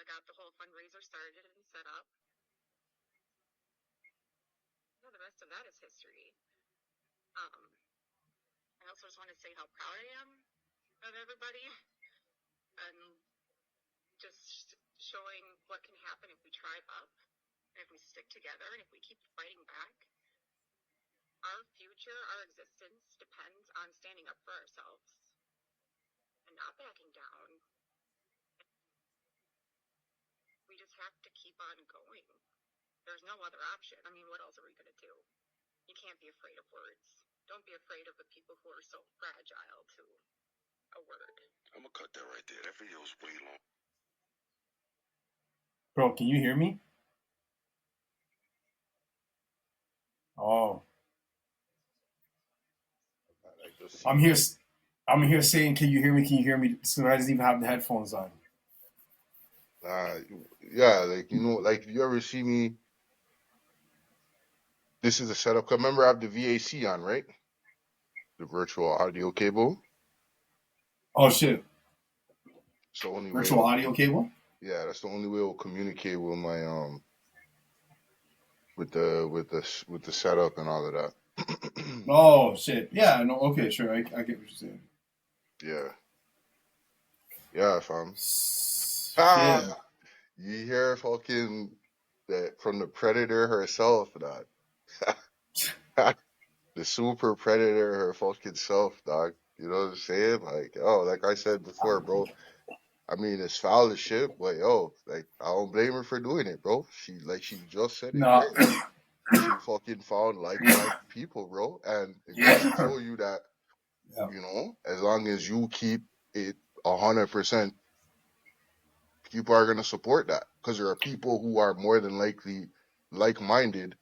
got the whole fundraiser started and set up. The rest of that is history. I also just want to say how proud I am of everybody and just showing what can happen if we tribe up, and if we stick together, and if we keep fighting back. Our future, our existence depends on standing up for ourselves and not backing down. We just have to keep on going. There's no other option. I mean, what else are we going to do? You can't be afraid of words. Don't be afraid of the people who are so fragile to a word. I'm going to cut that right there. That video is way long. Bro, can you hear me? Oh. I'm here saying, can you hear me? Can you hear me? So I doesn't even have the headphones on. Yeah, like, you know, like, if you ever see me, this is a setup. Cause remember, I have the VAC on, right? The virtual audio cable. Oh, shit. It's the only virtual audio cable? Yeah, that's the only way we'll communicate with my, with the setup and all of that. Oh, shit. Yeah, no, okay, sure. I get what you're saying. Yeah. Yeah, fam. Yeah. You hear fucking that from the predator herself, dog. The super predator her fucking self, dog. You know what I'm saying? Like, like I said before, bro. I mean, it's foul as shit, but like, I don't blame her for doing it, bro. She just said it. No. She fucking found like-minded people, bro. And it goes to show you that, you know, as long as you keep it 100%, people are going to support that. Because there are people who are more than likely like-minded.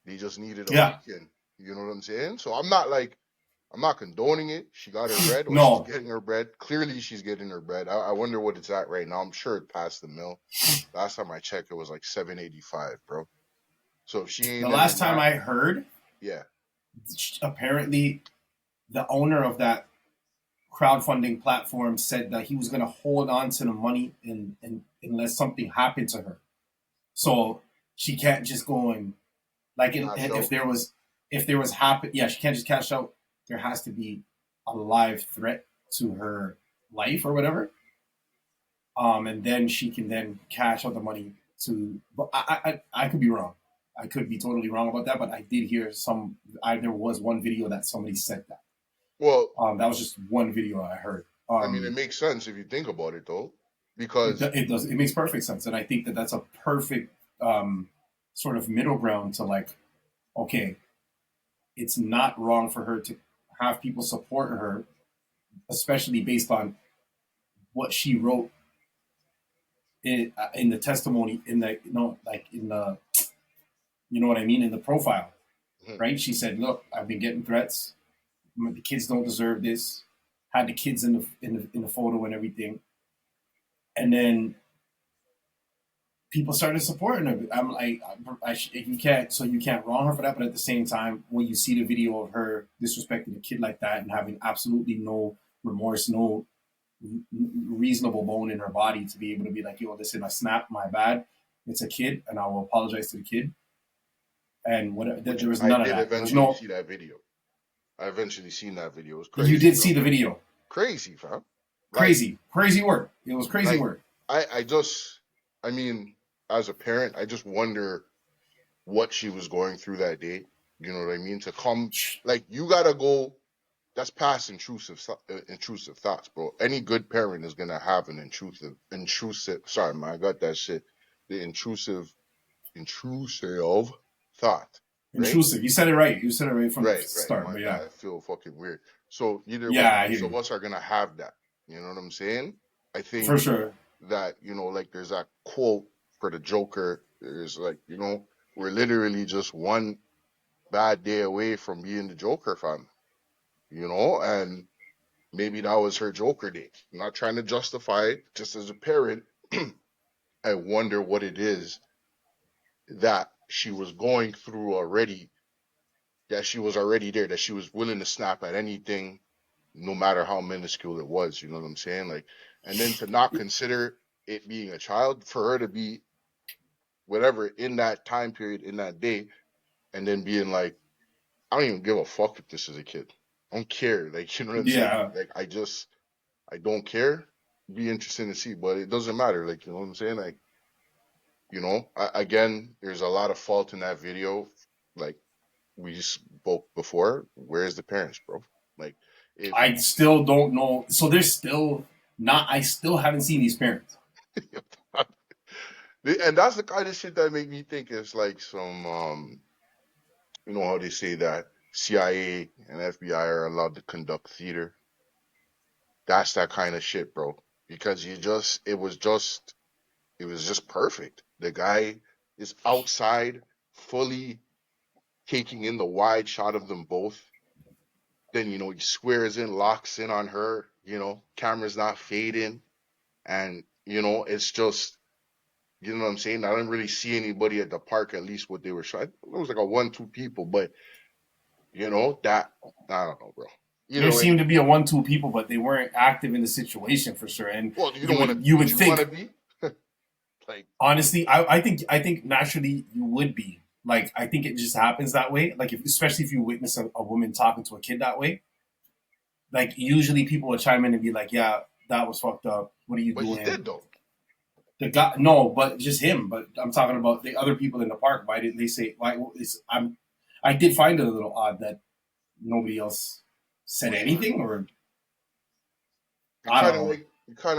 They just needed a weekend. You know what I'm saying? So I'm not condoning it. She got her bread, or she's getting her bread. Clearly, she's getting her bread. I wonder what it's at right now. I'm sure it passed the mill. Last time I checked, it was like $7.85, bro. So if she ain't. The last time I heard, yeah, apparently, the owner of that crowdfunding platform said that he was going to hold on to the money unless something happened to her. So she can't just go and if there was she can't just cash out. There has to be a live threat to her life or whatever. And then she can then cash out the money to. But I could be wrong. I could be totally wrong about that. But I did hear there was one video that somebody said that. Well, that was just one video I heard. I mean, it makes sense if you think about it, though, because it does. It makes perfect sense, and I think that that's a perfect sort of middle ground to like, okay, it's not wrong for her to have people support her, especially based on what she wrote in the testimony, in the in the what I mean, in the profile, right? She said, "Look, I've been getting threats. The kids don't deserve this." Had the kids in the photo and everything, and then people started supporting her. I'm like, you can't wrong her for that. But at the same time, when you see the video of her disrespecting a kid like that and having absolutely no remorse, no reasonable bone in her body to be able to be like, yo, listen, I snapped, my bad. It's a kid, and I will apologize to the kid. And what there was none of that. I did eventually see that video. I eventually seen that video. It was crazy. You did see the video. Crazy, fam. Crazy work. It was crazy work. I mean, as a parent, I just wonder what she was going through that day. You know what I mean? To come, like, you gotta go. That's past intrusive thoughts, bro. Any good parent is gonna have an intrusive. Sorry, man, I got that shit. The intrusive thought. Right? Intrusive. You said it right. You said it right from the start. But I feel fucking weird. So either way, most of us are gonna have that. You know what I'm saying? I think for sure that, you know, like, there's that quote for the Joker. There's like, you know, we're literally just one bad day away from being the Joker, fam. You know, and maybe that was her Joker day. I'm not trying to justify it. Just as a parent, I wonder what it is that she was going through already, that she was already there, that she was willing to snap at anything, no matter how minuscule it was. You know what I'm saying? Like, and then to not consider it being a child, for her to be whatever in that time period, in that day, and then being like, I don't even give a fuck if this is a kid. I don't care. Like, you know what I'm saying? Yeah. Like, I don't care. Be interesting to see, but it doesn't matter. Like, you know what I'm saying? Like, again, there's a lot of fault in that video. Like we spoke before, where's the parents, bro? Like, if I still don't know. So there's still not. I still haven't seen these parents. and that's the kind of shit that make me think it's like some, you know how they say that CIA and FBI are allowed to conduct theater. That's that kind of shit, bro. Because it was just perfect. The guy is outside, fully taking in the wide shot of them both. Then, he squares in, locks in on her, camera's not fading. And, it's just, you know what I'm saying? I didn't really see anybody at the park, at least what they were shot. It was like a 1-2 people, but, that, I don't know, bro. There Either way, seemed to be a 1-2 people, but they weren't active in the situation for sure. And well, you you don't want to, would you would you think, want to be? Like, honestly, I think naturally you would be. Like, I think it just happens that way. Like, especially if you witness a woman talking to a kid that way, like usually people would chime in and be like, "Yeah, that was fucked up. What are you but he doing?" did, though. The guy, no, but just him. But I'm talking about the other people in the park. Why didn't they say? Why? I did find it a little odd that nobody else said Well, anything, or you I don't kind of know.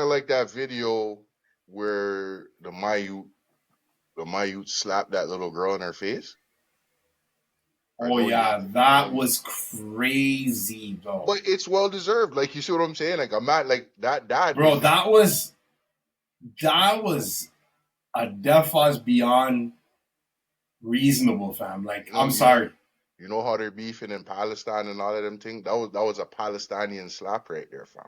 like, that video where the Mayute slapped that little girl in her face. I Oh know you yeah, have, that was crazy, though, but it's well deserved. Like, you see what I'm saying? Like, I'm not like that dad bro. was just That was a death beyond reasonable, fam. Like, you know I'm you know sorry, you know how they're beefing in Palestine and all of them things. That was a Palestinian slap right there, fam.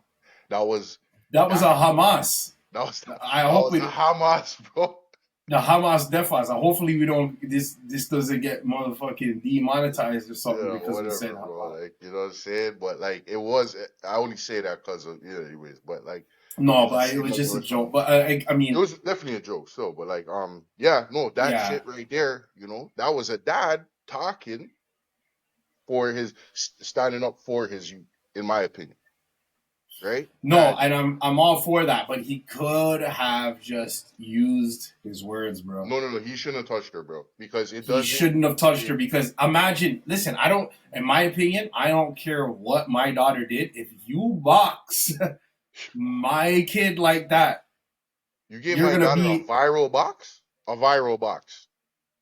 That was that was a that Hamas. that was I that hope was a it. Hamas, bro. The Hamas death. Hopefully, we don't. This doesn't get motherfucking demonetized or something Yeah, because we said whatever, bro. Hamas. Like, you know what I'm saying? But like, it was. I only say that because of, anyways. But like, it No, just but it seemed was like there just a was some. joke. But I It mean, was definitely a joke, still. But like, yeah, no, that yeah. shit right there, that was a dad talking for standing up for his youth, in my opinion, right? No, And and I'm all for that, but he could have just used his words, bro. no, no, no, he shouldn't have touched her, bro, because it He doesn't. shouldn't have touched her It, because imagine, listen, I don't, in my opinion, I don't care what my daughter did. If you box my kid like that, you gave you're my going to daughter be a viral box.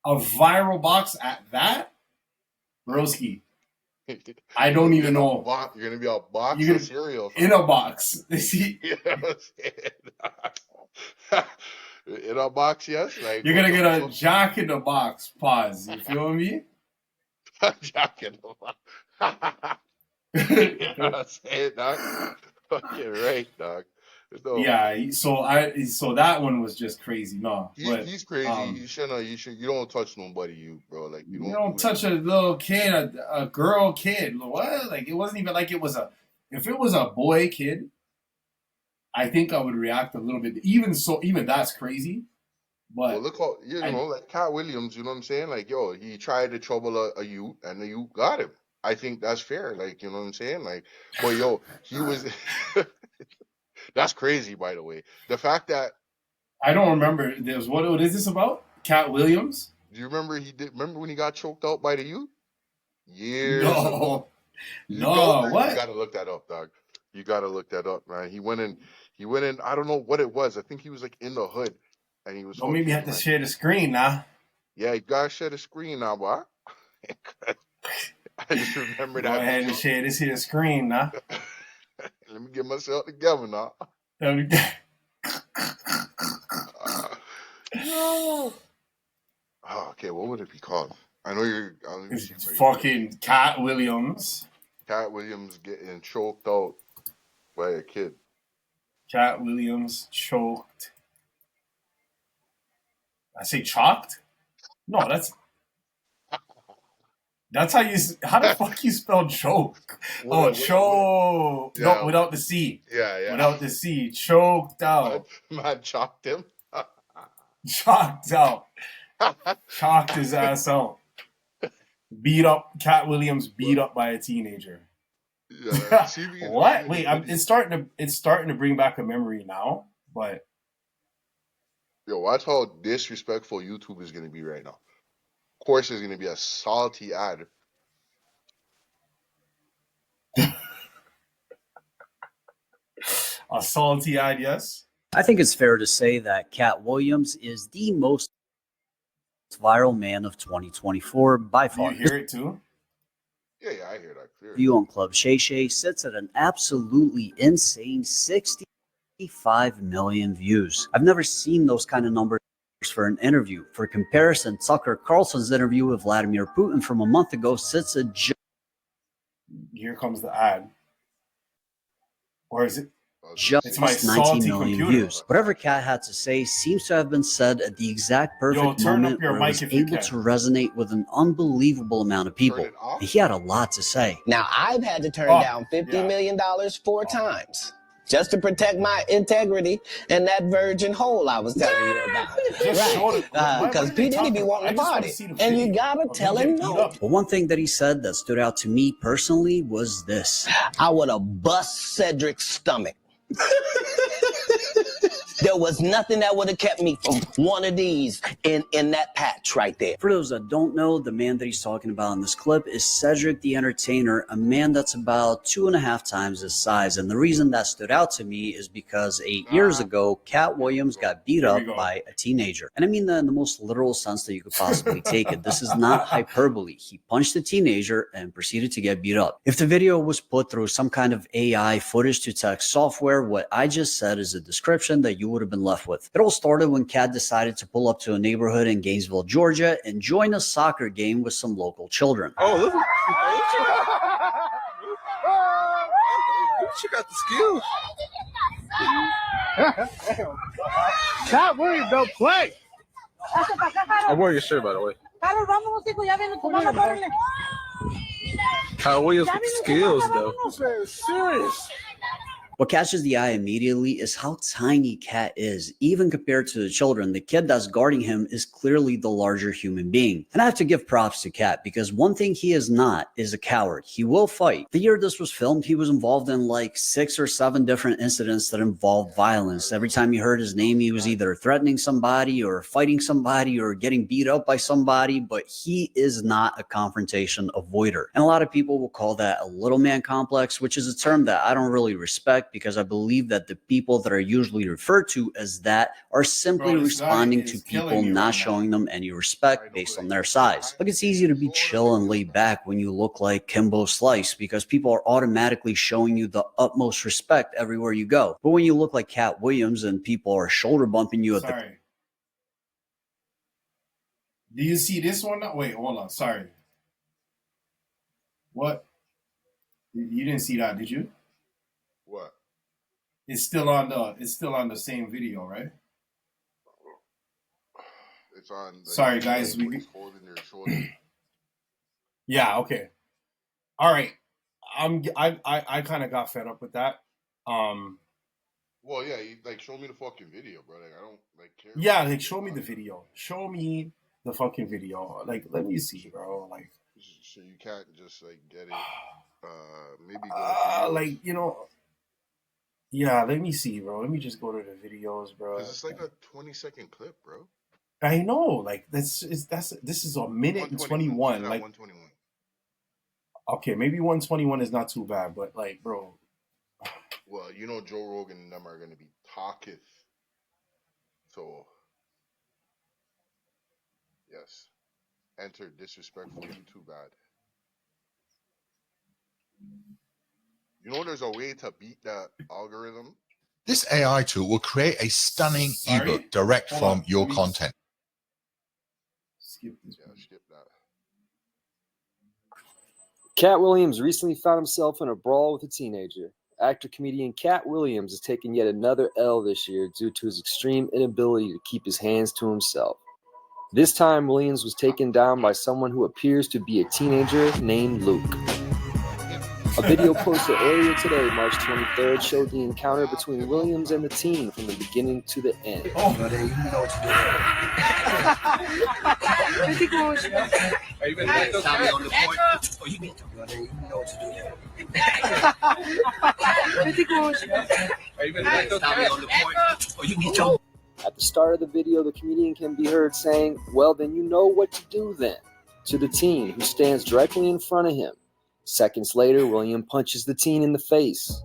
a viral box at that, broski. I You're don't gonna be in even a know. box. You're gonna be a box You're of gonna, cereal, in fam. a box. See, You know what I'm saying? In a box, yes. Like, you're what going to the get a fuck? jack in the box. Pause. You feel me? Jack in the box. You know what I'm saying, dog? Fucking right, dog. No, Yeah, so that one was just crazy. No, but he's crazy. You don't touch nobody, bro. Like, you you don't don't do touch a anything. little kid, a girl kid. What? Like, it wasn't even like it was a. If it was a boy kid, I think I would react a little bit. Even so, even that's crazy. Well, But look how, I like Cat Williams. You know what I'm saying? Like, yo, he tried to trouble a youth, and the youth got him. I think that's fair. Like, you know what I'm saying? Like, but yo, he was. That's crazy, by the way. The fact that I don't remember. There's what is this about? Cat Williams? do you remember he did? Remember when he got choked out by the youth years ago? No, You don't? no. You What? gotta look that up, dog. You gotta look that up, man. He went in. He went in. I don't know what it was. I think he was like in the hood, and he was Don't make me fucking have to like, share the screen now. yeah, you gotta share the screen now, boy. I just remember Go that ahead and video. share this here screen now. Let me get myself together now. No. Oh, okay, what would it be called? I know you're. Let me see if I can. Fucking Cat Williams. Cat Williams getting choked out by a kid. Cat Williams choked. I say chalked? No, that's That's how you. How the fuck you spell choke? Choke. Yeah. No, without the C. Yeah. Without the C. Choked out. Man chalked him. Chalked out. Chalked his ass out. Beat up. Cat Williams beat up by a teenager. Yeah, what? Wait, it's starting to bring back a memory now, but yo, watch how disrespectful YouTube is gonna be right now. Of course, there's gonna be a salty ad. A salty ad, yes. I think it's fair to say that Cat Williams is the most viral man of 2024 by far. You hear it too? Yeah, I hear that clearly. View on Club Shay Shay sits at an absolutely insane 65 million views. I've never seen those kind of numbers for an interview. For comparison, Tucker Carlson's interview with Vladimir Putin from a month ago sits at Here comes the ad. Or is it? Just 19 million views. Whatever Cat had to say seems to have been said at the exact perfect moment where it was able to resonate with an unbelievable amount of people. And he had a lot to say. Now, I've had to turn down $50 million 4 times just to protect my integrity and that virgin hole I was telling you about. Because P. Diddy be wanting to party. And you gotta tell him no. But one thing that he said that stood out to me personally was this. I would have bust Cedric's stomach. There was nothing that would have kept me from one of these in that patch right there. For those that don't know, the man that he's talking about in this clip is Cedric the Entertainer, a man that's about 2.5 times his size. And the reason that stood out to me is because 8 years ago, Cat Williams got beat up by a teenager. And I mean that in the most literal sense that you could possibly take it. This is not hyperbole. He punched a teenager and proceeded to get beat up. If the video was put through some kind of AI footage to text software, what I just said is a description that you would have been left with. It all started when Cat decided to pull up to a neighborhood in Gainesville, Georgia, and join a soccer game with some local children. Oh, look. She got the skills. Cat Williams don't play. I'm wearing your shirt, by the way. Kyle Williams with the skills, though. Serious. What catches the eye immediately is how tiny Cat is. Even compared to the children, the kid that's guarding him is clearly the larger human being. And I have to give props to Cat because one thing he is not is a coward. He will fight. The year this was filmed, he was involved in like 6 or 7 different incidents that involved violence. Every time you heard his name, he was either threatening somebody or fighting somebody or getting beat up by somebody, but he is not a confrontation avoider. And a lot of people will call that a little man complex, which is a term that I don't really respect, because I believe that the people that are usually referred to as that are simply responding to people not showing them any respect based on their size. Like, it's easy to be chill and laid back when you look like Kimbo Slice because people are automatically showing you the utmost respect everywhere you go. But when you look like Cat Williams and people are shoulder bumping you at the... Do you see this one? Wait, hold on. Sorry. What? You didn't see that, did you? What? It's still on the same video, right? It's on. Sorry, guys. Holding their shoulder. Yeah. Okay. All right. I kind of got fed up with that. Well, yeah. Show me the fucking video, bro. I don't care. Yeah, show me the video. Show me the fucking video. Let me see, bro. So you can't just get it. Maybe. Go Yeah, let me see, bro. Let me just go to the videos, bro. It's like a 20-second clip, bro. I know, this is a minute and 21. 121. Okay, maybe 121 is not too bad, but bro. Well, Joe Rogan and them are gonna be talketh. So, yes, enter disrespectful YouTube ad. There's a way to beat that algorithm. This AI tool will create a stunning ebook direct from your content. Skip this. Yeah, skip that. Cat Williams recently found himself in a brawl with a teenager. Actor-comedian Cat Williams has taken yet another L this year due to his extreme inability to keep his hands to himself. This time, Williams was taken down by someone who appears to be a teenager named Luke. A video posted earlier today, March 23rd, showed the encounter between Williams and the teen from the beginning to the end. Oh, buddy, you know what to do. Are you going to let those guys on the point? Oh, you need to. Buddy, you know what to do. Are you going to let those guys on the point? Oh, you need to. At the start of the video, the comedian can be heard saying, "Well, then you know what to do then," to the teen who stands directly in front of him. Seconds later, William punches the teen in the face.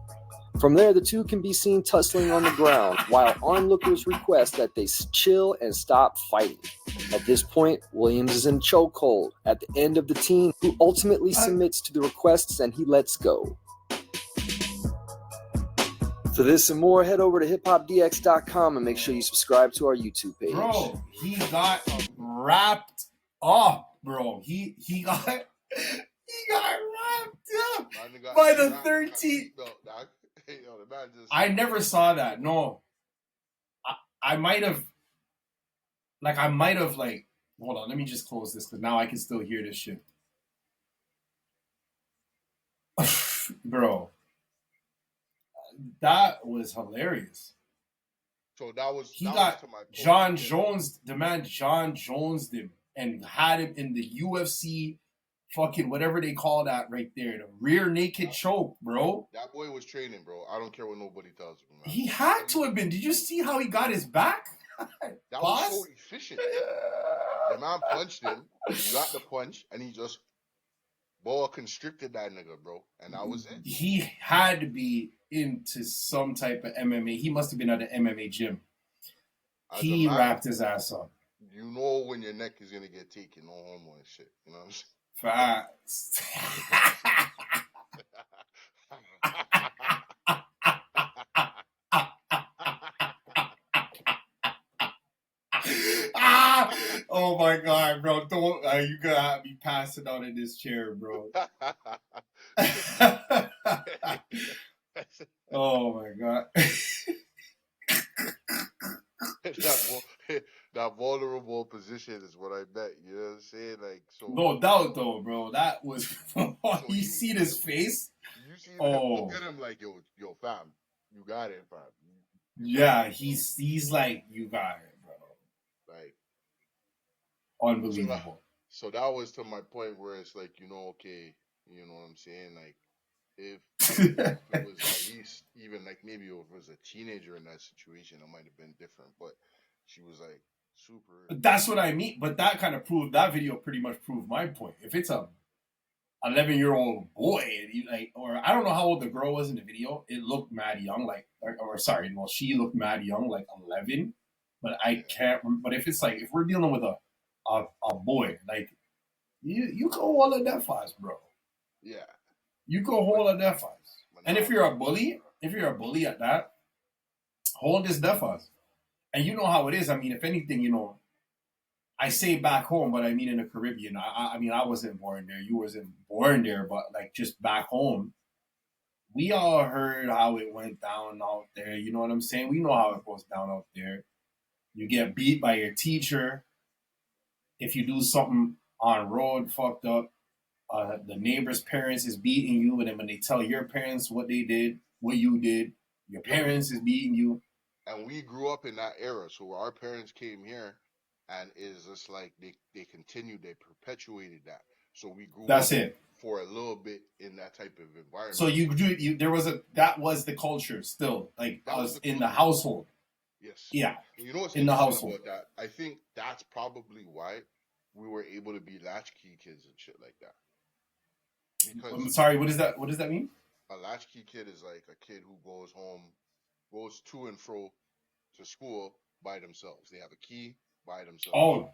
From there, the two can be seen tussling on the ground, while onlookers request that they chill and stop fighting. At this point, Williams is in chokehold at the end of the teen, who ultimately submits to the requests and he lets go. For this and more, head over to hiphopdx.com and make sure you subscribe to our YouTube page. Bro, he got wrapped up, bro. He got wrapped up by the 13th. I never saw that. No. I might have hold on, let me just close this because now I can still hear this shit. Bro. That was hilarious. So that was to my point. John Jones, the man John Jones him and had him in the UFC fucking whatever they call that right there, the rear naked choke, bro. That boy was training, bro. I don't care what nobody tells him. Man. He had to have been. Did you see how he got his back? That was so efficient. The man punched him, he got the punch, and he just boa constricted that nigga, bro. And that was it. He had to be into some type of MMA. He must have been at an MMA gym. He wrapped his ass up. You know when your neck is gonna get taken, no homo and shit. You know what I'm saying? Facts. Oh my god, bro! Don't you gotta be passing out in this chair, bro. Oh my god. That vulnerable position is what I bet. You know what I'm saying? Like, so no doubt, though, bro. That was. You see his face? You see him look at him like, yo, fam, you got it, fam. Yeah, he's like, you got it, bro. Like, unbelievable. So that was to my point where it's like, okay, you know what I'm saying? Like, if it was at least even like maybe if it was a teenager in that situation, it might have been different. But she was like super. That's what I mean. But that kind of proved that video pretty much proved my point. If it's a 11-year-old boy, or I don't know how old the girl was in the video. It looked mad young, she looked mad young, like 11. But I can't. But if it's like if we're dealing with a boy, like you can hold a deaf eyes, bro. Yeah. You can hold a deaf eyes. And if you're a bully at that, hold this deaf eyes. And you know how it is. I mean, if anything, I say back home, but I mean in the Caribbean. I mean, I wasn't born there. You wasn't born there, but like just back home, we all heard how it went down out there. You know what I'm saying? We know how it goes down out there. You get beat by your teacher. If you do something on road fucked up, the neighbor's parents is beating you, and then when they tell your parents what they did, what you did, your parents is beating you. And we grew up in that era, so our parents came here, and it's just like they continued, they perpetuated that. So we grew up for a little bit in that type of environment. So that was the culture still, like us in the household. Yes. Yeah. You know what's in the household about that? I think that's probably why we were able to be latchkey kids and shit like that. Because I'm sorry, what does that mean? A latchkey kid is like a kid who goes to and fro to school by themselves. They have a key by themselves. Oh,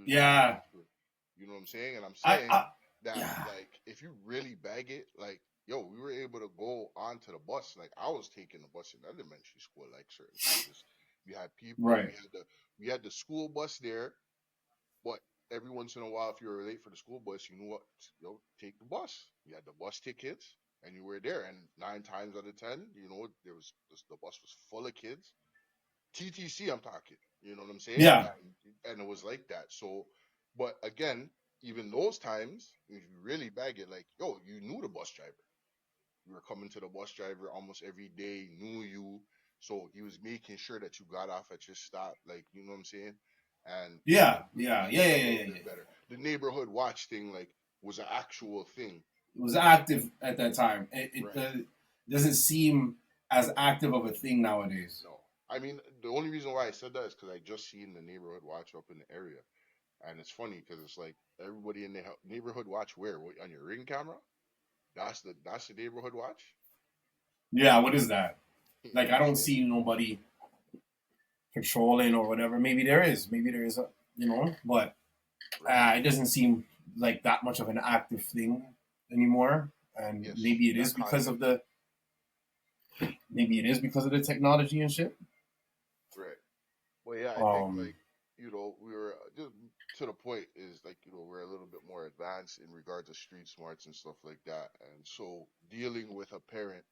yeah. You know what I'm saying? And I'm saying like, if you really bag it, like, yo, we were able to go onto the bus. Like, I was taking the bus in elementary school, like certain places. We had people, right. We had the school bus there, but every once in a while, if you were late for the school bus, you knew what, take the bus. You had the bus tickets, and you were there. And 9 times out of 10, the bus was full of kids. TTC, I'm talking. You know what I'm saying? Yeah. and it was like that. So, but again, even those times, if you really bag it, like, yo, you knew the bus driver. You were coming to the bus driver almost every day, knew you. So he was making sure that you got off at your stop, like, you know what I'm saying? And Yeah. better. The neighborhood watch thing, like, was an actual thing. It was active at that time. It Right. doesn't seem as active of a thing nowadays. No. I mean, the only reason why I said that is because I just seen the neighborhood watch up in the area. And it's funny because it's like everybody in the neighborhood watch where? What, on your Ring camera? That's the neighborhood watch? Yeah, what is that? You Like, know I what I'm don't saying? see nobody patrolling or whatever. Maybe there is, but it doesn't seem like that much of an active thing anymore. And Yes, maybe it is that because content. of the technology and shit. Right. Well, yeah, I think Um, like we were just to the point is like we're a little bit more advanced in regards to street smarts and stuff like that, and so dealing with a parent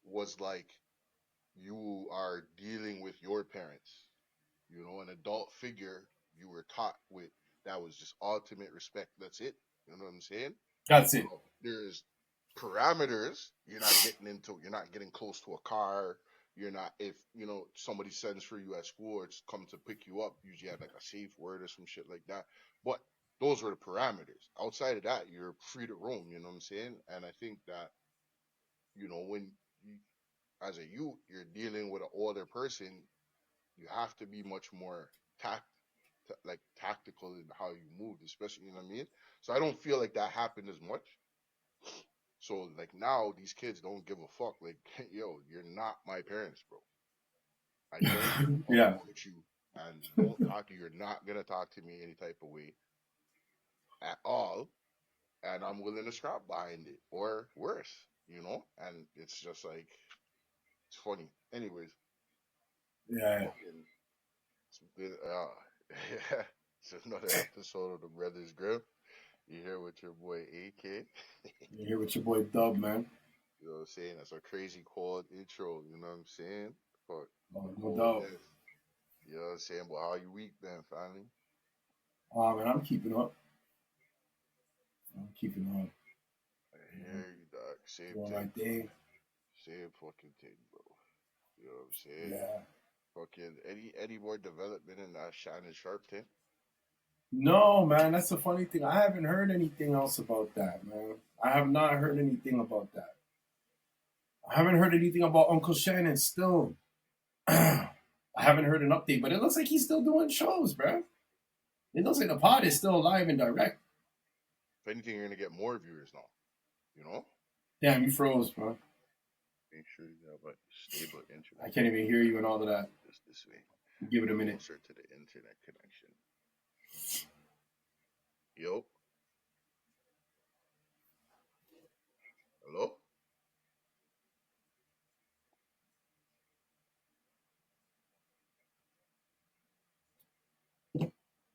was like you are dealing with your parents, an adult figure you were taught with that was just ultimate respect. That's it. You know what I'm saying? that's it. There's parameters. You're not getting close to a car. You're not, if, somebody sends for you at school or it's come to pick you up, usually have like a safe word or some shit like that. But those were the parameters. Outside of that, you're free to roam, you know what I'm saying? And I think that, when you, as a youth, you're dealing with an older person, you have to be much more tactical in how you move, especially, you know what I mean? So I don't feel like that happened as much. So like now these kids don't give a fuck. Like, yo, you're not my parents, bro. I don't give a fuck Yeah. about you and won't talk to you. You're not gonna talk to me any type of way at all. And I'm willing to scrap behind it or worse, And it's just like it's funny. Anyways, Yeah. fucking it's been it's another episode of the Brothers Grill. You here with your boy AK. You're here with your boy Dub, man. You know what I'm saying? That's a crazy cold intro, you know what I'm saying? Fuck. No Cold doubt. death. You know what I'm saying? But how you week been, family? Man, I'm keeping up. I hear you, dog. Same Doing thing. my thing. Same fucking thing, bro. You know what I'm saying? Yeah. Fucking any more development in that Shannon Sharp thing? No, man, that's the funny thing. I haven't heard anything else about that, man. I have not heard anything about that. I haven't heard anything about Uncle Shannon still. I haven't heard an update, but it looks like he's still doing shows, bro. It looks like the pod is still live and direct. If anything, you're gonna get more viewers now. You know? Damn, you froze, bro. Make sure you have a stable internet. I can't even hear you and all of that. Just this way. Give it a minute. Closer to the internet connection. Yo. Hello?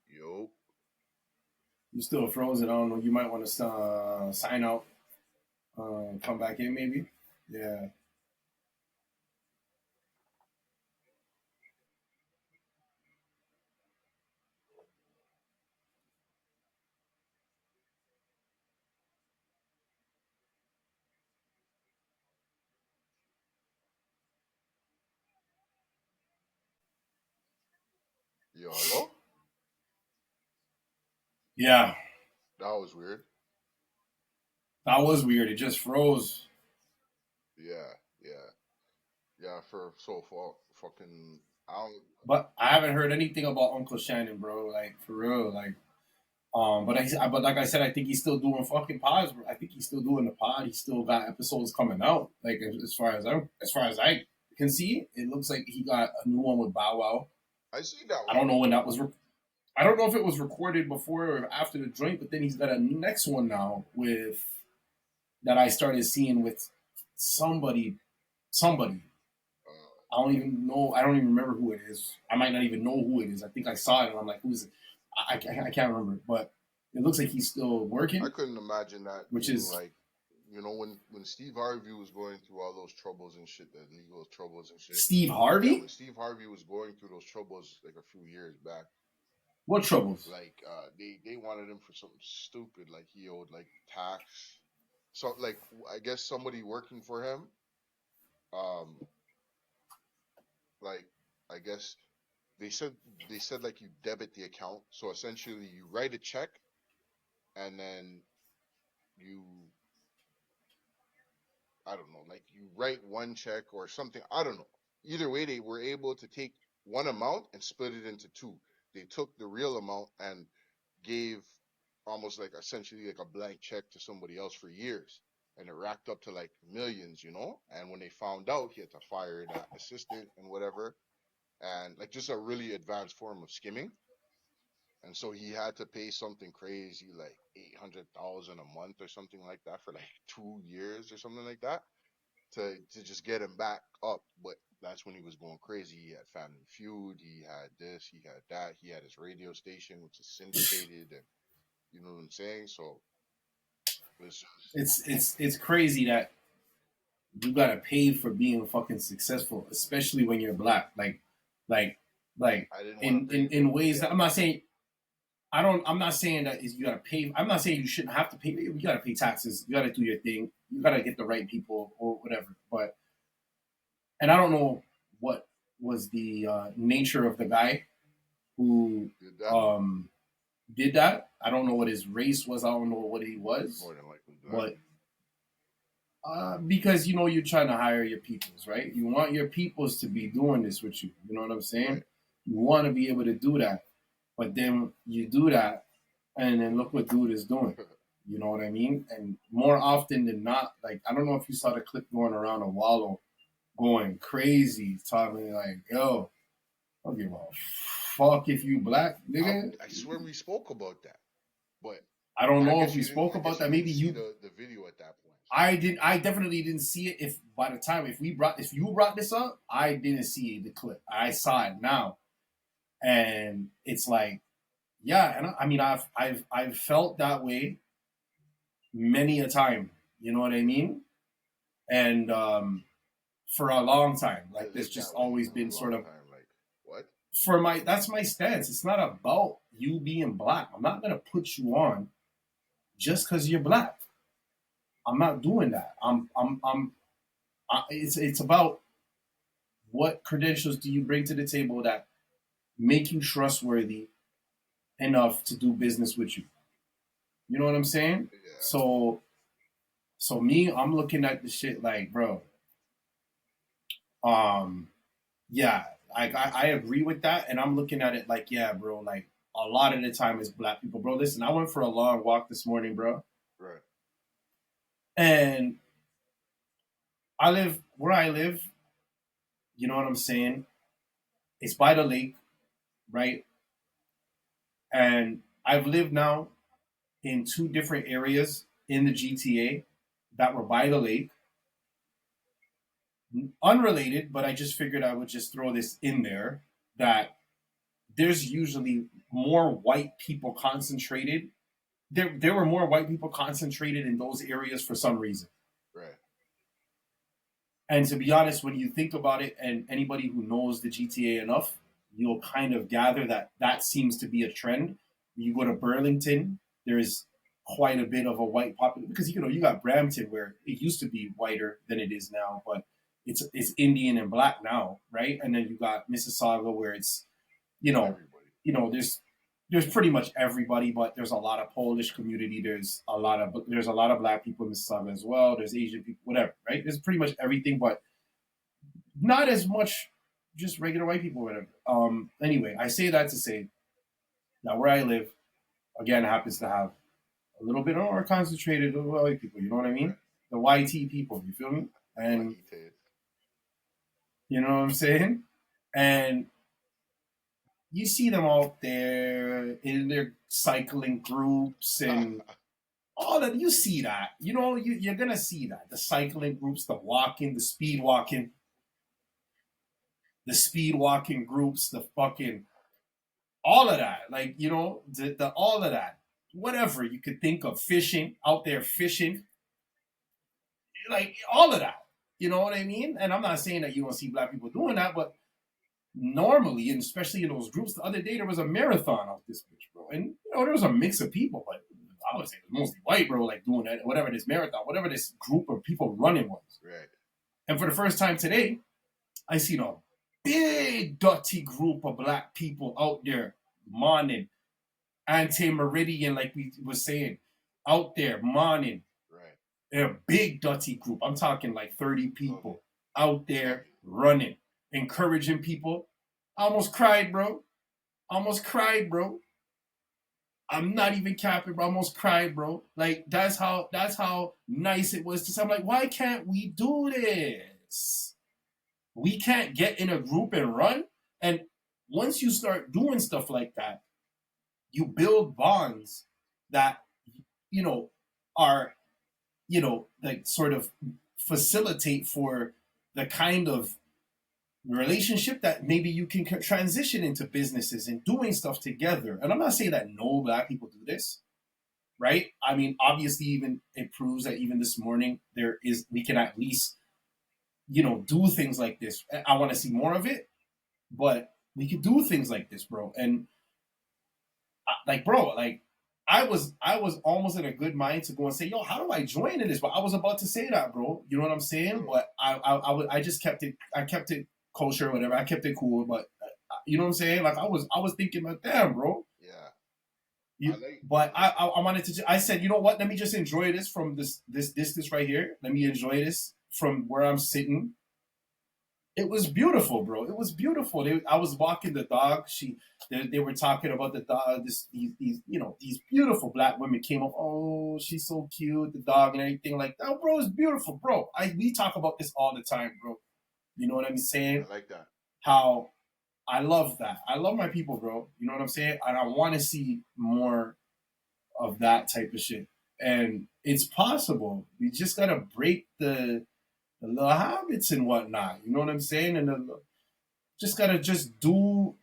Yo. You still frozen. I don't know. You might want to sign out. Come back in, maybe. Yeah. Yo, hello? Yeah. That was weird. That was weird. It just froze. Yeah. Yeah, for so far, fucking, But I haven't heard anything about Uncle Shannon, bro. Like for real, like. But like I said, I think he's still doing fucking pods. Bro. I think he's still doing the pod. He's still got episodes coming out. Like as far as I can see, it looks like he got a new one with Bow Wow. I see that one. I don't know when that was. I don't know if it was recorded before or after the joint, but then he's got a next one now with that I started seeing with somebody. I don't even know. I don't even remember who it is. I might not even know who it is. I think I saw it and I'm like, who's it? I can't remember. But it looks like he's still working. I couldn't imagine that. Which is like, when Steve Harvey was going through all those troubles and shit, the legal troubles and shit. Steve Harvey? Yeah, when Steve Harvey was going through those troubles like a few years back, What troubles? Like they wanted him for something stupid, like he owed like tax. So like I guess somebody working for him, um, like I guess they said like you debit the account. So essentially you write a check and then you I don't know, like you write one check or something. I don't know. Either way, they were able to take one amount and split it into two. They took the real amount and gave almost like essentially like a blank check to somebody else for years. And it racked up to like millions, you know? And when they found out, he had to fire that assistant and whatever. And like just a really advanced form of skimming. And so he had to pay something crazy like 800,000 a month or something like that for like 2 years or something like that to just get him back up. But that's when he was going crazy. He had Family Feud, he had this, he had that, he had his radio station, which is syndicated, and you know what I'm saying. So it's crazy that you gotta pay for being fucking successful, especially when you're black. Like in ways that I'm not saying. I'm not saying that you gotta pay. I'm not saying you shouldn't have to pay. You gotta pay taxes. You gotta do your thing. You gotta get the right people or whatever. But, and I don't know what was the nature of the guy who did that. I don't know what his race was. I don't know what he was. More than likely, but because you're trying to hire your peoples, right? You want your peoples to be doing this with you. You know what I'm saying? Right. You want to be able to do that. But then you do that, and then look what dude is doing. You know what I mean? And more often than not, like, I don't know if you saw the clip going around of Wallow going crazy, talking like, yo, I don't give a fuck if you black, nigga. I swear we spoke about that. But I don't know if we spoke about that. Maybe you the video at that point. I definitely didn't see it. If by the time if you brought this up, I didn't see the clip. I saw it now. And it's like, yeah, and I mean, I've felt that way many a time. You know what I mean? And for a long time, like there's just always been sort of like what? That's my stance. It's not about you being black. I'm not gonna put you on just because you're black. I'm not doing that. It's about what credentials do you bring to the table that make you trustworthy enough to do business with you. You know what I'm saying? Yeah. So me, I'm looking at the shit like, bro, yeah, I agree with that. And I'm looking at it like, yeah, bro, like a lot of the time it's black people. Bro, listen, I went for a long walk this morning, bro. Right. And where I live, you know what I'm saying? It's by the lake, right? And I've lived now in 2 different areas in the GTA that were by the lake. Unrelated, but I just figured I would just throw this in there, that there's usually more white people concentrated. There were more white people concentrated in those areas for some reason. Right. And to be honest, when you think about it, and anybody who knows the GTA enough, you'll kind of gather that seems to be a trend. You go to Burlington, there's quite a bit of a white population, because you got Brampton where it used to be whiter than it is now, but it's Indian and black now, right? And then you got Mississauga where it's there's pretty much everybody, but there's a lot of Polish community. There's a lot of black people in Mississauga as well. There's Asian people, whatever, right? There's pretty much everything, but not as much just regular white people, whatever. Anyway, I say that to say that where I live, again, happens to have a little bit more concentrated of white people. You know what I mean? The YT people. You feel me? And you know what I'm saying? And you see them out there in their cycling groups and all that. You see that. You're going to see that. The cycling groups, the walking, the speed walking groups, the fucking, all of that. Like, the all of that. Whatever you could think of, fishing, out there fishing. Like, all of that. You know what I mean? And I'm not saying that you don't see black people doing that, but normally, and especially in those groups, the other day there was a marathon out this bitch, bro. And there was a mix of people, but I would say it was mostly white, bro, like doing that, whatever this marathon, whatever this group of people running was. Right. And for the first time today, I seen a big dirty group of black people out there morning, anti-meridian, like we was saying, out there morning. Right. A big dirty group. I'm talking like 30 people out there running, encouraging people. I almost cried, bro. I'm not even capping, bro. I almost cried, bro. Like that's how nice it was. I'm like, why can't we do this? We can't get in a group and run. And once you start doing stuff like that, you build bonds that, are, like sort of facilitate for the kind of relationship that maybe you can transition into businesses and doing stuff together. And I'm not saying that no black people do this, right? I mean, obviously, even it proves that even this morning we can at least, do things like this. I want to see more of it, but we could do things like this, bro. And I was almost in a good mind to go and say, yo, how do I join in this? But I was about to say that, bro. You know what I'm saying? But I just kept it kosher or whatever. I kept it cool. But you know what I'm saying? Like I was thinking about, damn, bro. Yeah. But I wanted to. I said, you know what? Let me just enjoy this from this right here. Let me enjoy this from where I'm sitting. It was beautiful, bro. It was beautiful. I was walking the dog. They were talking about the dog. These beautiful black women came up. Oh, she's so cute, the dog and everything like that. Oh, bro, it's beautiful, bro. We talk about this all the time, bro. You know what I'm saying? I like that. How I love that. I love my people, bro. You know what I'm saying? And I want to see more of that type of shit. And it's possible. We just gotta break the little habits and whatnot. You know what I'm saying? And just gotta do.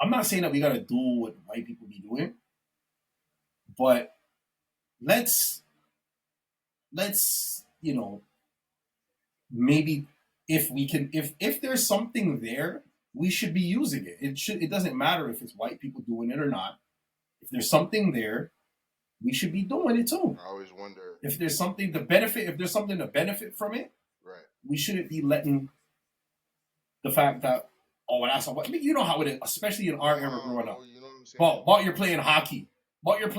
I'm not saying that we gotta do what white people be doing, but let's maybe if we can, if there's something there, we should be using it. It doesn't matter if it's white people doing it or not. If there's something there, we should be doing it too. I always wonder if there's something to benefit. If there's something to benefit from it, right? We shouldn't be letting the fact that that's what I mean, you know how it is, especially in our era growing up. You know what I'm saying? But you're playing hockey. But you're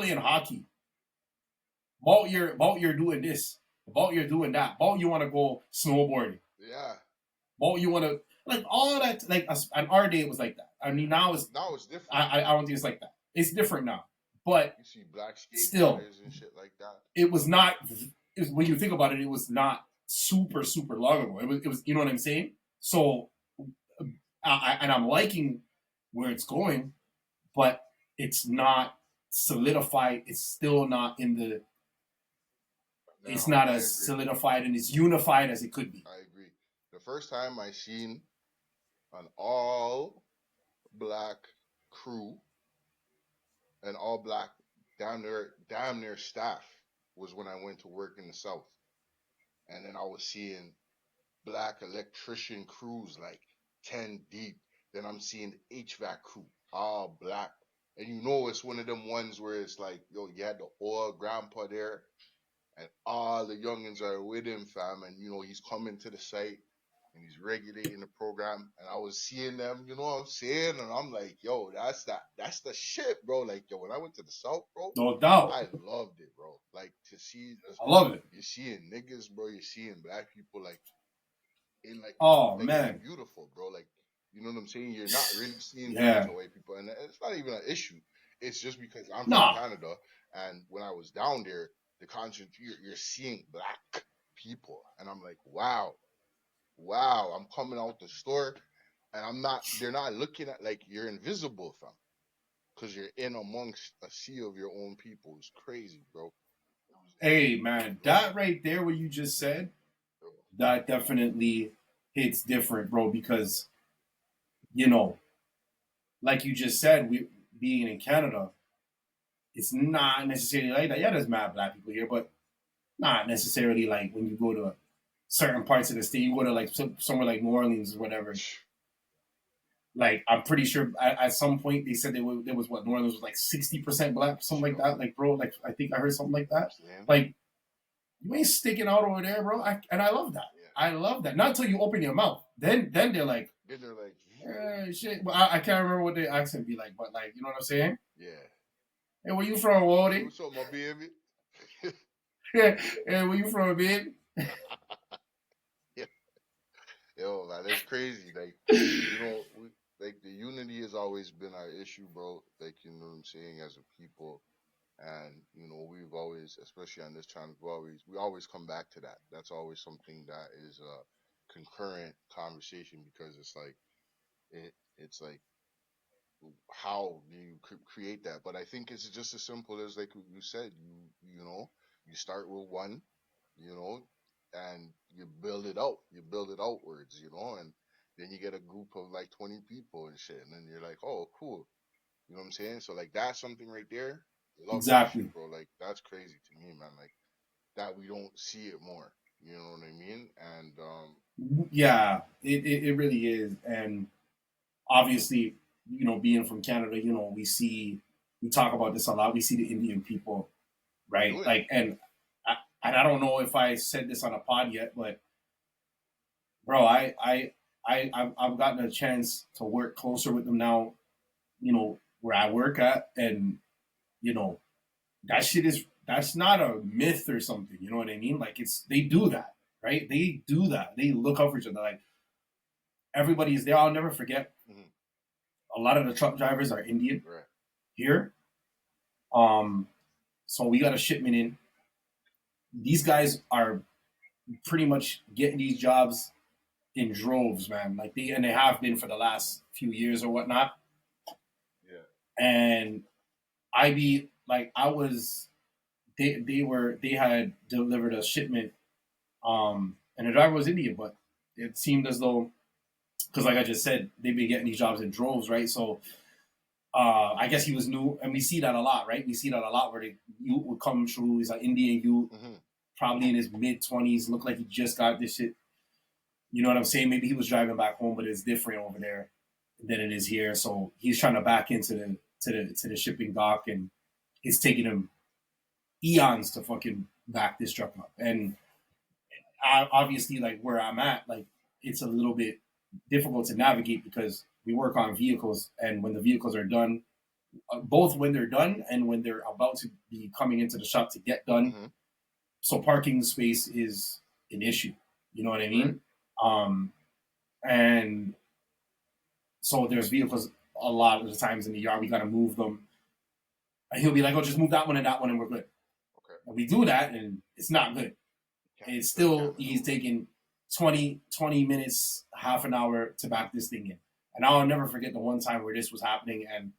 doing this. But you're doing that. But you want to go snowboarding. Yeah. But you want to like all that. Like on our day, it was like that. I mean, now it's different. I don't think it's like that. It's different now. But you see black skateboarders and shit like that. It was not. When you think about it, it was not super long ago. It was. You know what I'm saying? So, and I'm liking where it's going, but it's not solidified. It's still not in the. No, it's not as solidified and as unified as it could be. I agree. The first time I seen an all black crew and all black damn near staff was when I went to work in the South. And then I was seeing black electrician crews like 10 deep. Then I'm seeing the HVAC crew, all black. And it's one of them ones where it's like, yo, you had the old grandpa there and all the youngins are with him, fam. And, he's coming to the site and he's regulating the program. And I was seeing them, you know what I'm saying? And I'm like, yo, that's the shit, bro. Like, yo, when I went to the South, bro, no doubt, I loved it, bro. Like, to see, I love it. You're seeing niggas, bro. You're seeing black people, like, in like, man, beautiful, bro. Like, you know what I'm saying? You're not really seeing white people, and it's not even an issue. It's just because I'm from Canada, and when I was down there, you're seeing black people, and I'm like, wow, I'm coming out the store, and they're not looking at, like, you're invisible, fam, because you're in amongst a sea of your own people. It's crazy, bro. Hey, man, that right there, what you just said, that definitely hits different, bro, because, like you just said, we being in Canada, it's not necessarily like that. Yeah, there's mad black people here, but not necessarily like when you go to certain parts of the state. You go to like somewhere like New Orleans or whatever. Like, I'm pretty sure at some point they said there was what, New Orleans was like 60% black, something like that. Like, bro, like I think I heard something like that. Like, you ain't sticking out over there, bro. And I love that. I love that. Not until you open your mouth. Then they're like, shit. Well, I can't remember what their accent be like, but like, you know what I'm saying? Yeah. Hey, where you from, Wally? What's up, my baby? Hey, where you from, baby? Yeah. Yo, man, that's crazy. Like, you know, like the unity has always been our issue, bro. Like, you know what I'm saying, as a people. And, you know, we've always, especially on this channel, we always come back to that. That's always something that is a concurrent conversation, because it's like, it's like, how do you create that? But I think it's just as simple as, like you said, you know, you start with one, you know, and you build it out. You build it outwards, you know, and then you get a group of like 20 people and shit, and then you're like, oh, cool. You know what I'm saying? So like, that's something right there. Love Exactly, that shit, bro. Like, that's crazy to me, man. Like, that we don't see it more. You know what I mean? And yeah, it really is. And obviously, you know, being from Canada, you know, we talk about this a lot. We see the Indian people, right? Like, and I don't know if I said this on a pod yet, but bro, I've gotten a chance to work closer with them now, you know, where I work at, and you know, that's not a myth or something. You know what I mean? Like, they do that, right? They do that. They look out for each other. Like, everybody's there. I'll never forget. A lot of the truck drivers are Indian here. So we got a shipment in. These guys are pretty much getting these jobs in droves, man. Like, they have been for the last few years or whatnot. Yeah. And they had delivered a shipment, and the driver was Indian, but it seemed as though, because like I just said, they've been getting these jobs in droves, right? So I guess he was new, and we see that a lot, right? We see that a lot where you would come through. He's an Indian youth, probably in his mid-20s, look like he just got this shit. You know what I'm saying? Maybe he was driving back home, but it's different over there than it is here. So he's trying to back into the shipping dock, and it's taking him eons to fucking back this truck up. And obviously, like where I'm at, like it's a little bit difficult to navigate because we work on vehicles, and when the vehicles are done, both when they're done and when they're about to be coming into the shop to get done. So parking space is an issue. You know what I mean? And so there's vehicles a lot of the times in the yard. We got to move them. And he'll be like, "Oh, just move that one, and we're good." Okay. And we do that, and it's not good. And it's still, he's taking 20 minutes, half an hour to back this thing in. And I'll never forget the one time where this was happening, and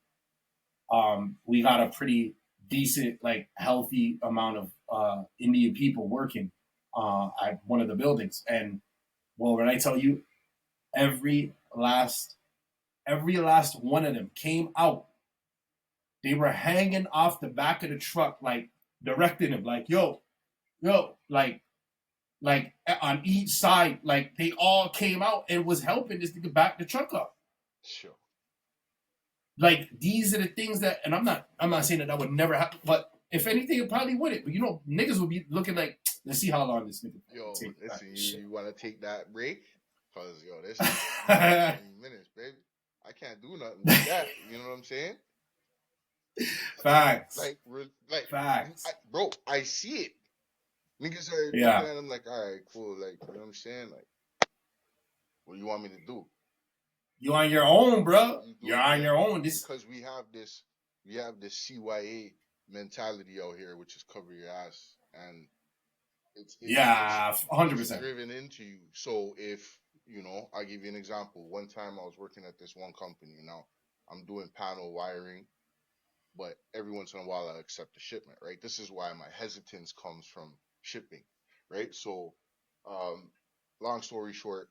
we got a pretty decent, like, healthy amount of Indian people working at one of the buildings. And well, when I tell you, every last one of them came out. They were hanging off the back of the truck, like directing him, like, yo, like on each side, like they all came out and was helping this nigga back the truck up. Sure. Like, these are the things that, and I'm not saying that would never happen, but if anything, it probably wouldn't. But you know, niggas would be looking like, let's see how long this nigga. Yo, listen, you want to take that break? Cause yo, this is 20 minutes, baby. I can't do nothing with that. You know what I'm saying? Facts. Like facts. Bro, I see it. Niggas are looking at him like, all right, cool. Like, you know what I'm saying? Like, what do you want me to do? You on your own, bro. You're on your own. Because we have this CYA mentality out here, which is cover your ass, and it's 100% driven into you. So if, you know, I'll give you an example. One time I was working at this one company. Now I'm doing panel wiring, but every once in a while I accept a shipment, right? This is why my hesitance comes from shipping, right? So, long story short,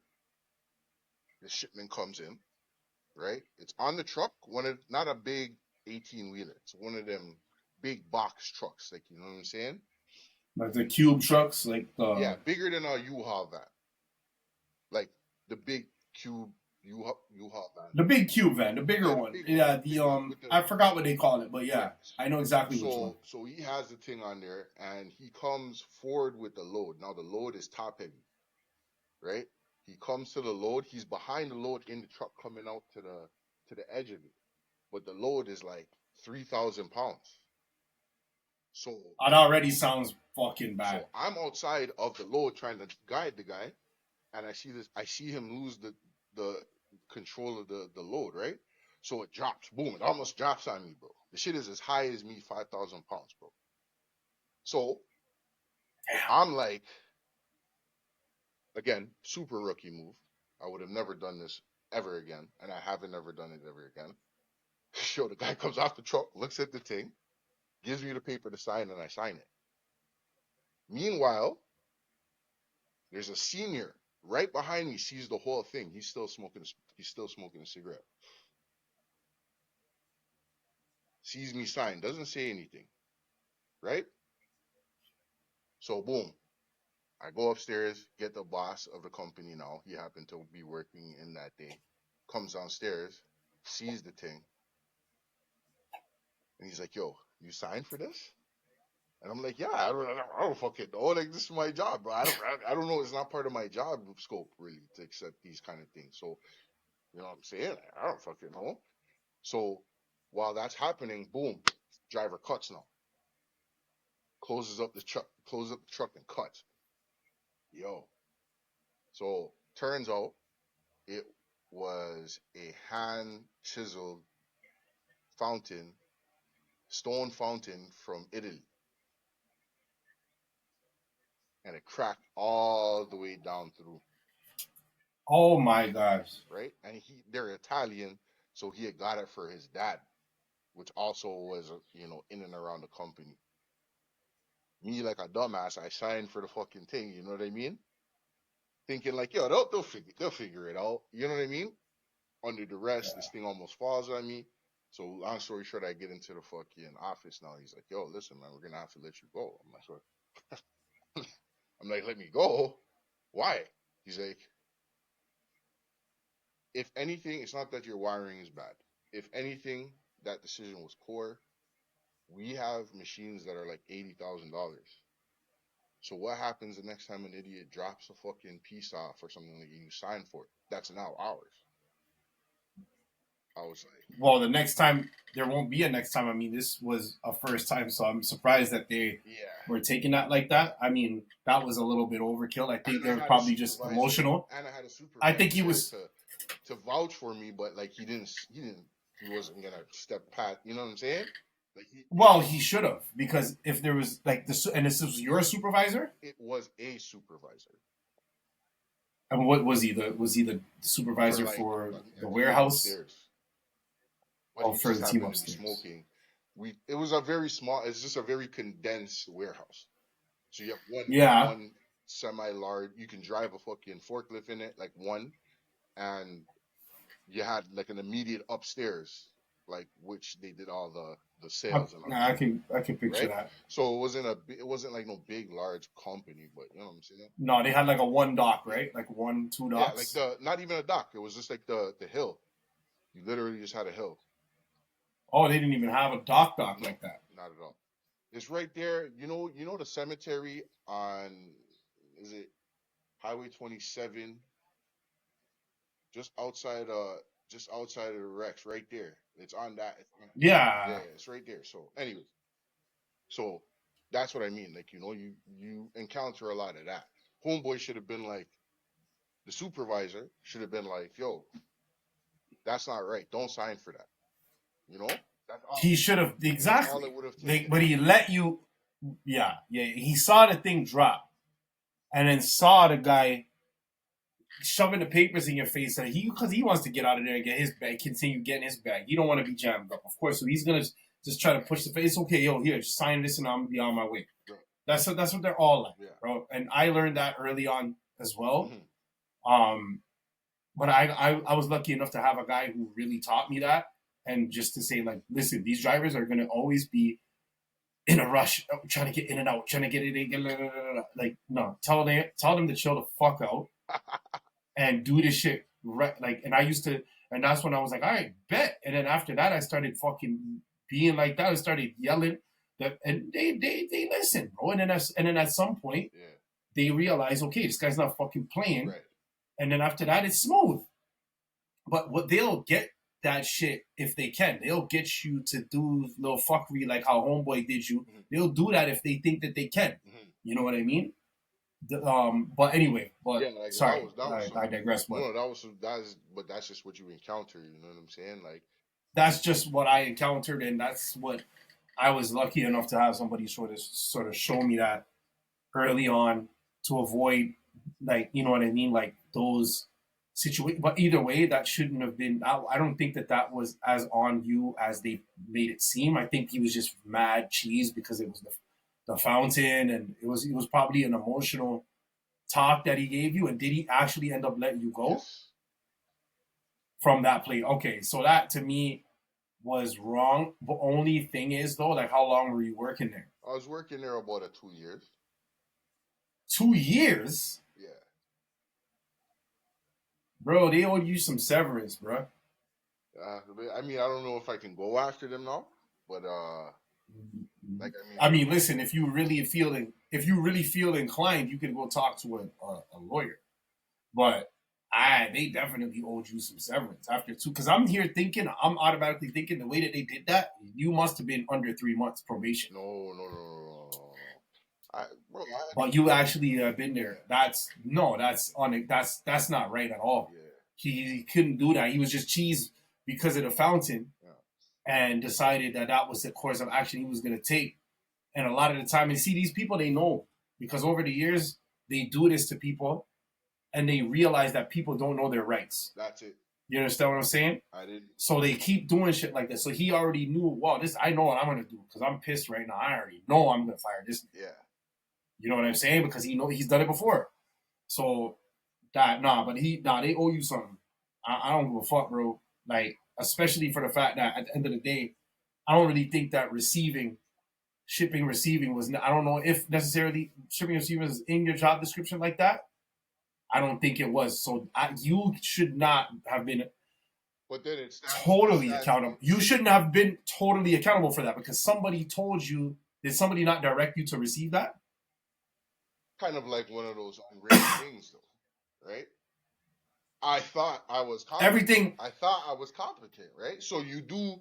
the shipment comes in, right? It's on the truck, not a big 18-wheeler. It's one of them big box trucks, like, you know what I'm saying? Like the cube trucks, like bigger than a U-Haul van. Like the big cube U-Haul van. The big cube van, the bigger Yeah, one. big Yeah, one. the I forgot what they call it, but yeah, I know exactly which one. So he has the thing on there, and he comes forward with the load. Now the load is top heavy, right? He comes to the load. He's behind the load in the truck, coming out to the edge of it, but the load is like 3,000 pounds. So it already sounds fucking bad. So I'm outside of the load trying to guide the guy, and I see him lose the control of the load, right? So it drops, boom, it almost drops on me, bro. The shit is as high as me, 5,000 pounds, bro. So I'm like, again, super rookie move. I would have never done this ever again, and I haven't ever done it ever again. So the guy comes off the truck, looks at the thing, gives me the paper to sign, and I sign it. Meanwhile, there's a senior right behind me, sees the whole thing. He's still smoking a cigarette. Sees me sign, doesn't say anything, right? So boom, I go upstairs, get the boss of the company now. He happened to be working in that day. Comes downstairs, sees the thing, and he's like, "Yo, you signed for this?" And I'm like, "Yeah, I don't fucking know. Like, this is my job, bro. I don't know. It's not part of my job scope really to accept these kind of things. So, you know what I'm saying? I don't fucking know." So while that's happening, boom, driver cuts now. Closes up the truck and cuts. Yo. So turns out it was a hand chiseled stone fountain from Italy. And it cracked all the way down through. Oh my gosh. Right? And they're Italian, so he had got it for his dad, which also was, in and around the company. Me, like a dumbass, I signed for the fucking thing, you know what I mean? Thinking like, yo, they'll figure it out, you know what I mean? Under duress, this thing almost falls on me. So long story short, I get into the fucking office now. He's like, "Yo, listen, man, we're gonna have to let you go." I'm like, "What?" I'm like, "Let me go? Why?" He's like, "If anything, it's not that your wiring is bad. If anything, that decision was poor. We have machines that are like $80,000. So what happens the next time an idiot drops a fucking piece off or something that you signed for? That's now ours." I was like, well, the next time, there won't be a next time. I mean, this was a first time, so I'm surprised that they were taking that like that. I mean, that was a little bit overkill. I think they were probably just emotional. And I had a supervisor. I think he was to vouch for me, but like he wasn't gonna step past. You know what I'm saying? Well, he should have, because if there was like this, and this was your supervisor. It was a supervisor. And what was he? Was he the supervisor for the warehouse? For the team upstairs. Smoking. It was a very small. It's just a very condensed warehouse. So you have one semi-large. You can drive a fucking forklift in it, like one, and you had like an immediate upstairs, like which they did all the sales. I can picture that. So it wasn't like no big large company, but you know what I'm saying. No, they had like a one dock, right? Like 1-2 docks. Yeah, like not even a dock. It was just like the hill. You literally just had a hill. Oh, they didn't even have a dock like that. Not at all. It's right there. You know the cemetery on, is it Highway 27? Just outside of the Rex, right there. It's on that. Yeah, it's right there. So, anyways, so that's what I mean. Like, you encounter a lot of that. Homeboy should have been like, the supervisor should have been like, "Yo, that's not right. Don't sign for that." He should have, exactly. But he let you. Yeah. He saw the thing drop, and then saw the guy shoving the papers in your face, and because he wants to get out of there and get his bag, continue getting his bag. He don't want to be jammed up, of course. So he's gonna just try to push the face. Okay, yo, here, just sign this, and I'm gonna be on my way. That's what they're all like, bro. And I learned that early on as well. Mm-hmm. But I was lucky enough to have a guy who really taught me that. And just to say, like, listen, these drivers are going to always be in a rush, trying to get in and out, trying to get it in. Like, no, tell them to chill the fuck out and do this shit like, and I used to, and that's when I was like, all right, bet. And then after that, I started fucking being like that. I started yelling, and they listen, bro. And then at some point, they realize, okay, this guy's not fucking playing. Right. And then after that, it's smooth. But what they'll get that shit if they can. They'll get you to do little fuckery like how Homeboy did you. Mm-hmm. They'll do that if they think that they can. Mm-hmm. You know what I mean? But anyway, but yeah, like, sorry, that was I digress. But no, but that's just what you encounter. You know what I'm saying? Like, that's just what I encountered, and that's what I was lucky enough to have somebody sort of show me that early on to avoid, like, you know what I mean, like those situations. But either way, that shouldn't have been. I don't think that was as on you as they made it seem. I think he was just mad cheese because it was the fountain, and it was probably an emotional talk that he gave you. And did he actually end up letting you go from that play? Okay, so that to me was wrong. The only thing is though, like, how long were you working there? I was working there about 2 years. 2 years? Yeah. Bro, they owed you some severance, bro. I mean, I don't know if I can go after them now, but like, I mean, listen, if you really feel inclined, you can go talk to a lawyer. But they definitely owed you some severance after 2. Because I'm automatically thinking the way that they did that, you must have been under 3 months probation. No. But you actually been there. That's not right at all. Yeah. He couldn't do that. He was just cheesed because of the fountain, and decided that was the course of action he was going to take. And a lot of the time, and see, these people, they know, because over the years they do this to people, and they realize that people don't know their rights. That's it. You understand what I'm saying? I didn't. So they keep doing shit like this. So he already knew, wow, I know what I'm going to do because I'm pissed right now. I already know I'm going to fire this. Yeah. You know what I'm saying? Because he's done it before. So they owe you something. I don't give a fuck, bro. Like, especially for the fact that at the end of the day, I don't really think that shipping, receiving was, I don't know if necessarily shipping, receiving was in your job description like that. I don't think it was. So you should not have been totally accountable. You shouldn't have been totally accountable for that because somebody told you. Did somebody not direct you to receive that? Kind of like one of those unwritten things, though, right? I thought I was competent. I thought I was competent, right? So you do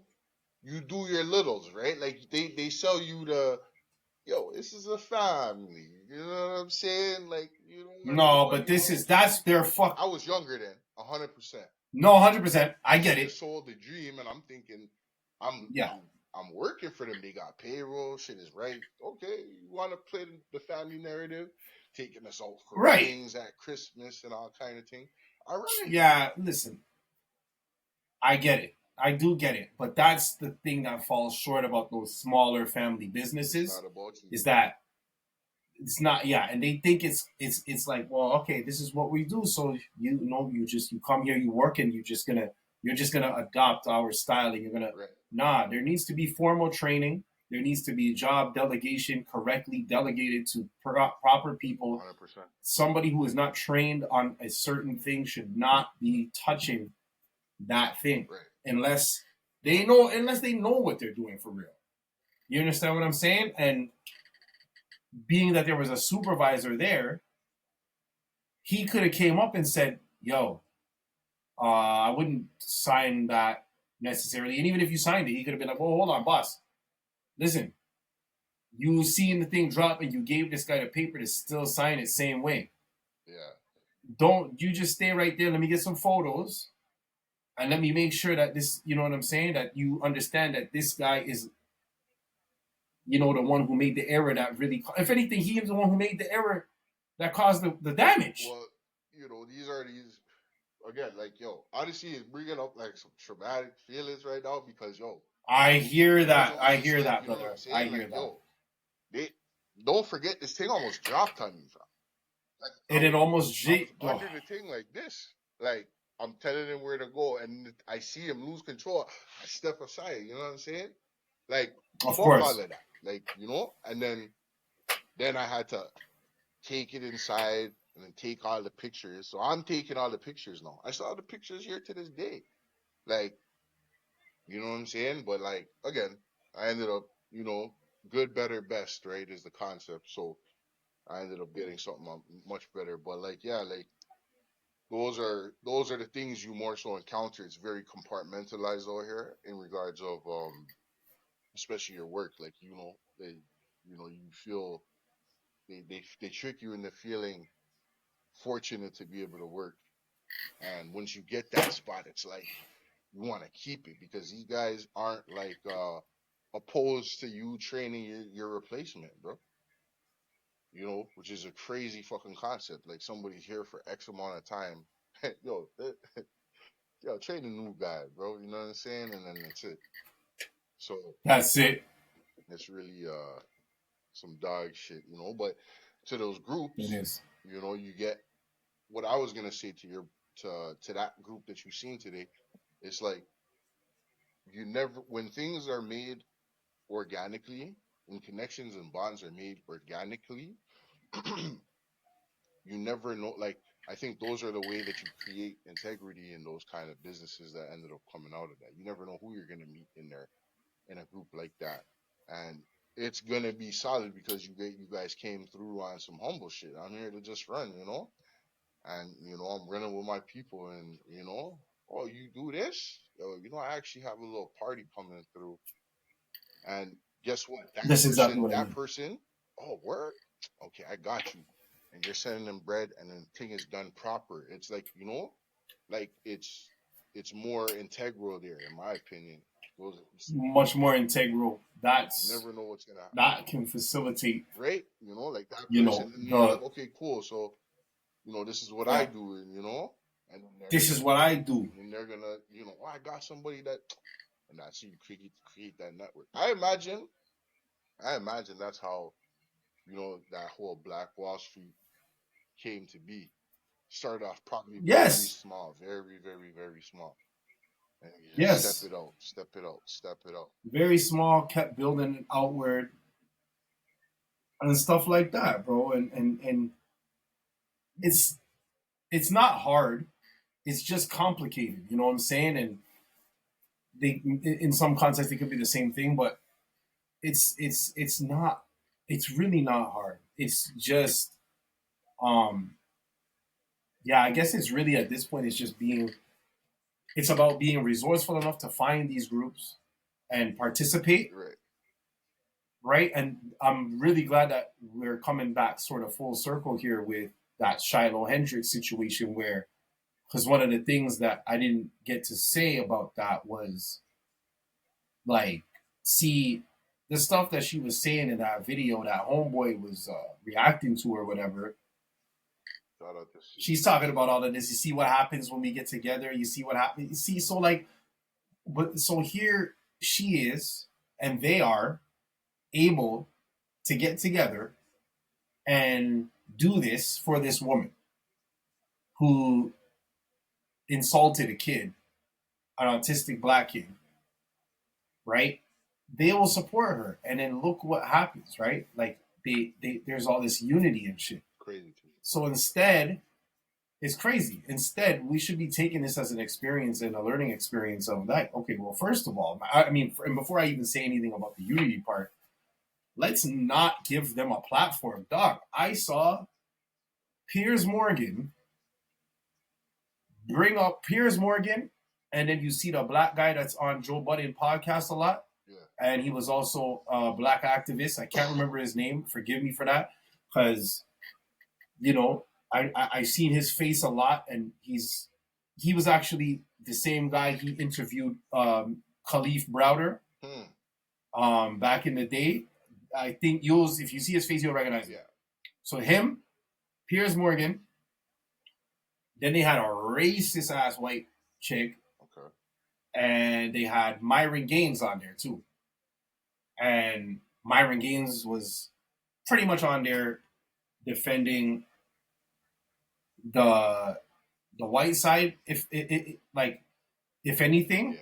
your littles, right? Like they sell you this is a family. You know what I'm saying? Like, you know. No, but that's their fuck. I was younger then, 100%. No, 100%. I get it. Sold the dream, and I'm thinking, I'm working for them. They got payroll. Shit is right. Okay, you want to play the family narrative, taking us out for things at Christmas and all kind of thing. All right. Yeah, listen. I get it. I do get it. But that's the thing that falls short about those smaller family businesses. It's not about you. Is that it's not, and they think it's like, well, okay, this is what we do. So you come here, you work, and you're just gonna adopt our style, and you're gonna there needs to be formal training. There needs to be job delegation correctly delegated to proper people. 100%. Somebody who is not trained on a certain thing should not be touching that thing unless they know what they're doing for real. You understand what I'm saying? And being that there was a supervisor there, he could have came up and said, yo, I wouldn't sign that necessarily. And even if you signed it, he could have been like, oh, hold on, boss. Listen, you seen the thing drop and you gave this guy the paper to still sign it same way. Yeah. Don't you just stay right there. Let me get some photos and let me make sure that this, you know what I'm saying? That you understand that this guy is, the one who made the error that really, if anything, he is the one who made the error that caused the damage. Well, these are again, like, honestly, it's bringing up like some traumatic feelings right now because, I hear that. I hear that, you know brother. I hear that. They don't forget this thing almost dropped on me, fam. Like, it almost under the thing like this. Like, I'm telling him where to go, and I see him lose control. I step aside. You know what I'm saying? Like, of course, all of that. Like, and then I had to take it inside and then take all the pictures. So I'm taking all the pictures now. I saw the pictures here to this day. Like, you know what I'm saying? But like, again, I ended up, good, better, best, right, is the concept. So I ended up getting something much better. But like, yeah, like those are the things you more so encounter. It's very compartmentalized over here in regards of especially your work. Like, you feel they trick you into feeling fortunate to be able to work. And once you get that spot, it's like you want to keep it because these guys aren't like opposed to you training your replacement, bro. Which is a crazy fucking concept. Like somebody's here for X amount of time. yo, train a new guy, bro. You know what I'm saying? And then that's it. So that's it. It's really some dog shit, But to those groups, it is. You get what I was gonna say to that group that you've seen today. It's like when things are made organically, when connections and bonds are made organically, you never know. Like, I think those are the way that you create integrity in those kind of businesses that ended up coming out of that. You never know who you're gonna meet in there in a group like that, and it's gonna be solid because you guys came through on some humble shit. I'm here to just run, and I'm running with my people, and oh, you do this, I actually have a little party coming through, and guess what? That's exactly what I mean. Person, oh, word, okay, I got you, and you're sending them bread, and then the thing is done proper. It's like like it's more integral there, in my opinion. Much more integral. You never know what's gonna happen. That can facilitate, right? Like that person. Like, okay, cool. So, this is what I do, and this is what I do. And they're gonna, oh, I got somebody that, and that's you create that network. I imagine that's how, that whole Black Wall Street came to be. Started off probably very small, very, very, very small. And you just step it out. Very small, kept building it outward and stuff like that, bro. And it's not hard. It's just complicated. You know what I'm saying? And they, in some contexts, it could be the same thing, but it's not. It's really not hard. It's just, yeah. I guess it's really at this point. It's just being. It's about being resourceful enough to find these groups and participate. Right. And I'm really glad that we're coming back sort of full circle here with that Shiloh Hendricks situation because one of the things that I didn't get to say about that was like, see, the stuff that she was saying in that video that homeboy was reacting to or whatever. She's talking about all of this. You see what happens when we get together. You see what happens. You see, so like, but so here she is, and they are able to get together and do this for this woman who insulted a kid, an autistic Black kid, right? They will support her, and then look what happens, right? Like there's all this unity and shit. Crazy. So instead, it's crazy. Instead, we should be taking this as an experience and a learning experience of that. Okay, well, first of all, I mean, and before I even say anything about the unity part, let's not give them a platform. Dog, I saw Piers Morgan bring up Piers Morgan, and then you see the Black guy that's on Joe Budden podcast a lot. Yeah. And he was also a Black activist. I can't remember his name. Forgive me for that. Because, I seen his face a lot, and he was actually the same guy he interviewed Khalif Browder back in the day. I think if you see his face, you'll recognize him. So him, Piers Morgan, then they had a racist ass white chick, and they had Myron Gaines on there too. And Myron Gaines was pretty much on there defending the white side, if anything.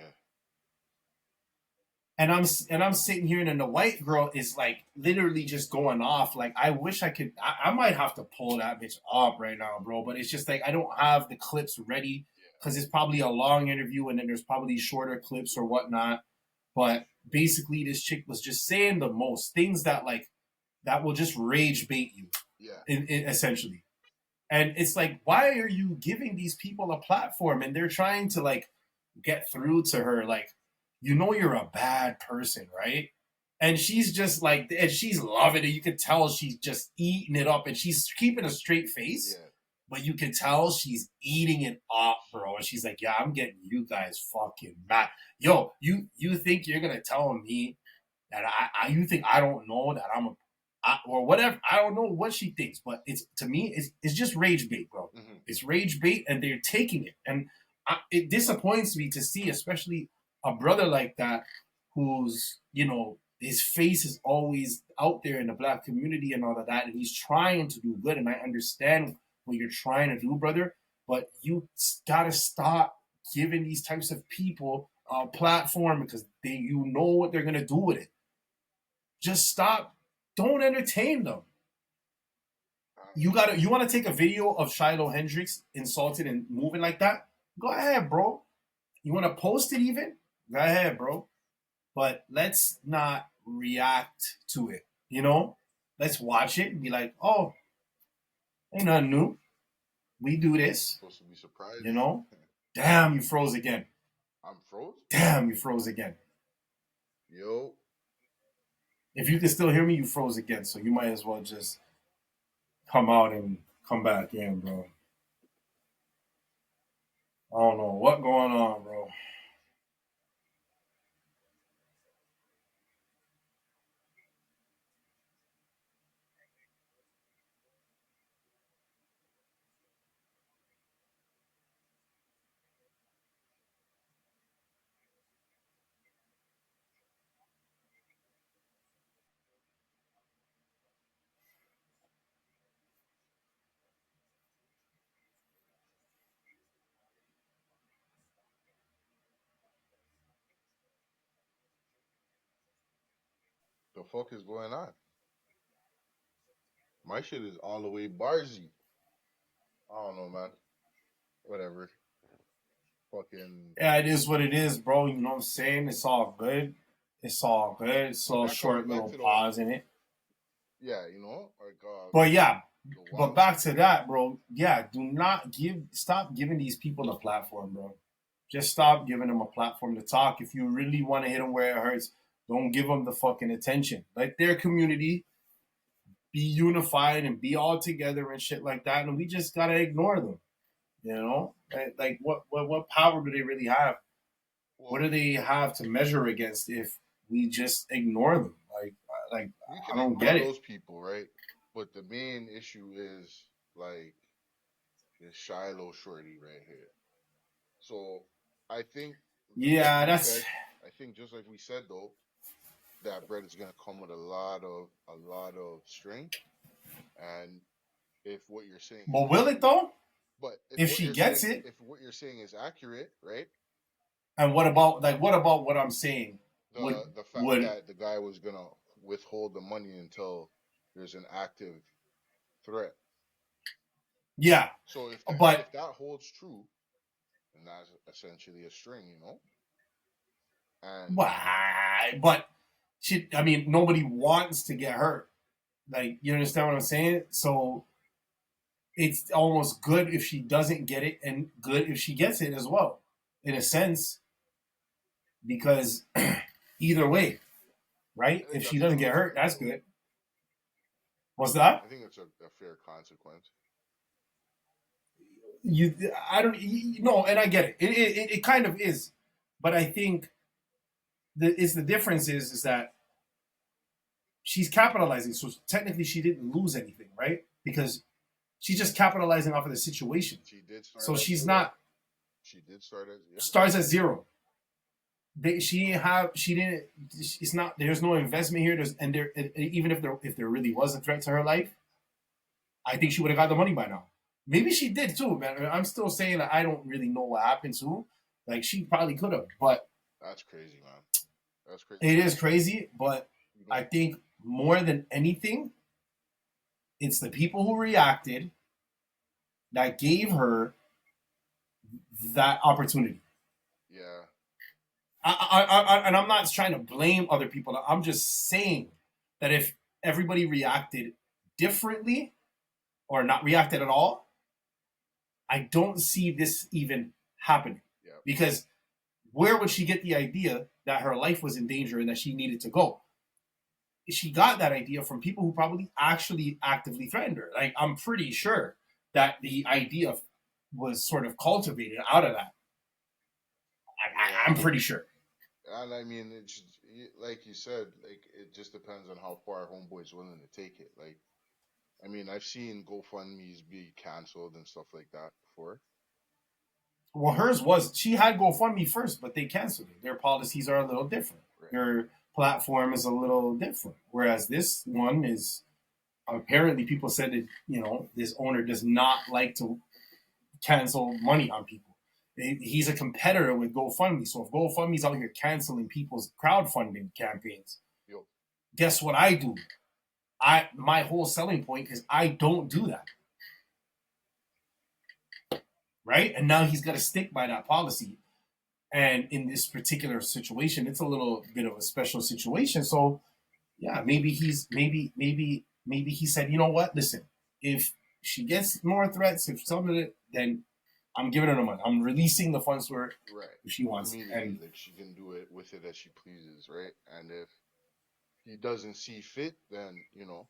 And I'm sitting here, and then the white girl is like literally just going off. Like, I wish I could. I might have to pull that bitch up right now, bro. But it's just like I don't have the clips ready because it's probably a long interview, and then there's probably shorter clips or whatnot. But basically, this chick was just saying the most things that will just rage bait you. Yeah. Essentially, and it's like, why are you giving these people a platform, and they're trying to like get through to her, like. You know you're a bad person, right? And she's just like, and she's loving it. You can tell she's just eating it up, and she's keeping a straight face, but you can tell she's eating it up, bro. And she's like, yeah, I'm getting you guys fucking mad. Yo, you think you're gonna tell me that you think I don't know that or whatever. I don't know what she thinks, but to me, it's just rage bait, bro. Mm-hmm. It's rage bait, and they're taking it. And it disappoints me to see, especially a brother like that, who's, his face is always out there in the black community and all of that, and he's trying to do good, and I understand what you're trying to do, brother, but you gotta stop giving these types of people a platform because you know what they're gonna do with it. Just stop. Don't entertain them. You want to take a video of Shiloh Hendrix insulted and moving like that? Go ahead, bro. You want to post it even? Go ahead, bro. But let's not react to it, Let's watch it and be like, oh, ain't nothing new. We do this. Supposed to be surprised. Damn, you froze again. I'm froze? Damn, you froze again. Yo. If you can still hear me, you froze again. So you might as well just come out and come back in, bro. I don't know what's going on, bro. The fuck is going on? My shit is all the way barzy. I don't know, man. Whatever. Fucking. Yeah, it is what it is, bro. You know what I'm saying? It's all good. It's all good. It's a short little pause in it. Yeah, but yeah, but back to that, bro. Yeah, stop giving these people a platform, bro. Just stop giving them a platform to talk. If you really want to hit them where it hurts, don't give them the fucking attention. Let their community be unified and be all together and shit like that, and we just gotta ignore them. Like what power do they really have? What do they have to measure against if we just ignore them? Like I don't get it. Those people, right? But the main issue is like this Shiloh shorty right here. So I think. Yeah, I think just like we said though, that bread is gonna come with a lot of strength, and if what you're saying. But will it though? But if she gets it, if what you're saying is accurate, right? And what about what I'm saying? The fact that the guy was gonna withhold the money until there's an active threat. Yeah. So if that holds true, then that's essentially a string, And why? But nobody wants to get hurt. Like, you understand what I'm saying? So it's almost good if she doesn't get it, and good if she gets it as well, in a sense, because either way, right? If she doesn't get hurt, that's good. What's that? I think it's a fair consequence. And I get it. It kind of is, but I think the difference is that she's capitalizing. So technically, she didn't lose anything, right? Because she's just capitalizing off of the situation. She did start. So she's not. She did start at zero. Starts at zero. She didn't. It's not. There's no investment here. Even if there really was a threat to her life, I think she would have got the money by now. Maybe she did too, man. I'm still saying that I don't really know what happened to her. Like, she probably could have, but that's crazy, man. That's crazy. It is crazy, but I think more than anything, it's the people who reacted that gave her that opportunity. Yeah. And I'm not trying to blame other people. I'm just saying that if everybody reacted differently or not reacted at all, I don't see this even happening. Yeah. Because where would she get the idea that her life was in danger and that she needed to go? She got that idea from people who probably actually actively threatened her. Like, I'm pretty sure that the idea was sort of cultivated out of that. I'm pretty sure. And I mean, it's like you said, like it just depends on how far Homeboy's willing to take it. Like, I mean, I've seen GoFundMe's be canceled and stuff like that before. Well, hers was, she had GoFundMe first, but they canceled it. Their policies are a little different. Right. Their platform is a little different. Whereas this one is, apparently people said that, you know, this owner does not like to cancel money on people. He's a competitor with GoFundMe. So if GoFundMe's out here canceling people's crowdfunding campaigns, guess what I do? My whole selling point is I don't do that. Right? And now he's got to stick by that policy. And in this particular situation, it's a little bit of a special situation. So yeah, maybe he said, you know what? Listen, if she gets more threats, if some of it, then I'm giving her the money. I'm releasing the funds to her if she wants. And like she can do it with it as she pleases, right? And if he doesn't see fit, then, you know.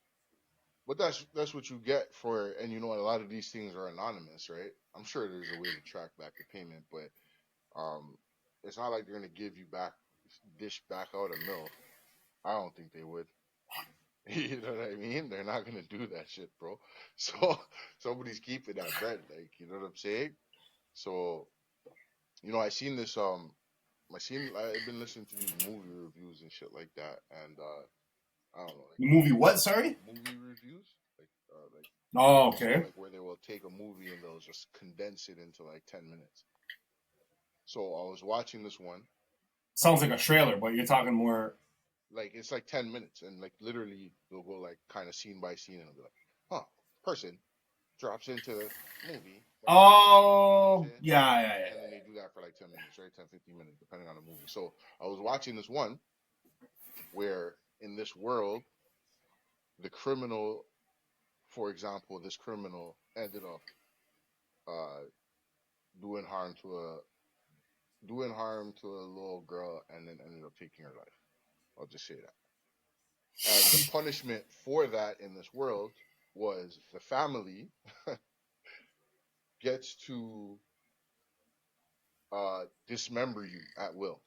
But that's what you get for, and you know, a lot of these things are anonymous, right? I'm sure there's a way to track back the payment, but it's not like they're gonna give you dish back out a mill. I don't think they would. You know what I mean? They're not gonna do that shit, bro. So somebody's keeping that bread, like, you know what I'm saying? So, you know, I've been listening to these movie reviews and shit like that, and I don't know. Like, movie what? Sorry. Movie reviews, Oh, okay. Like where they will take a movie and they'll just condense it into like 10 minutes. So I was watching this one. Sounds like a trailer, but you're talking more. Like it's like 10 minutes, and like literally they'll go like kind of scene by scene, and it'll be like, huh, person drops into the movie. Oh, yeah. And then they do that for like 10 minutes, right? 10, 15 minutes, depending on the movie. So I was watching this one where in this world, the criminal, for example, this criminal ended up doing harm to a little girl and then ended up taking her life. I'll just say that. And the punishment for that in this world was the family gets to dismember you at will.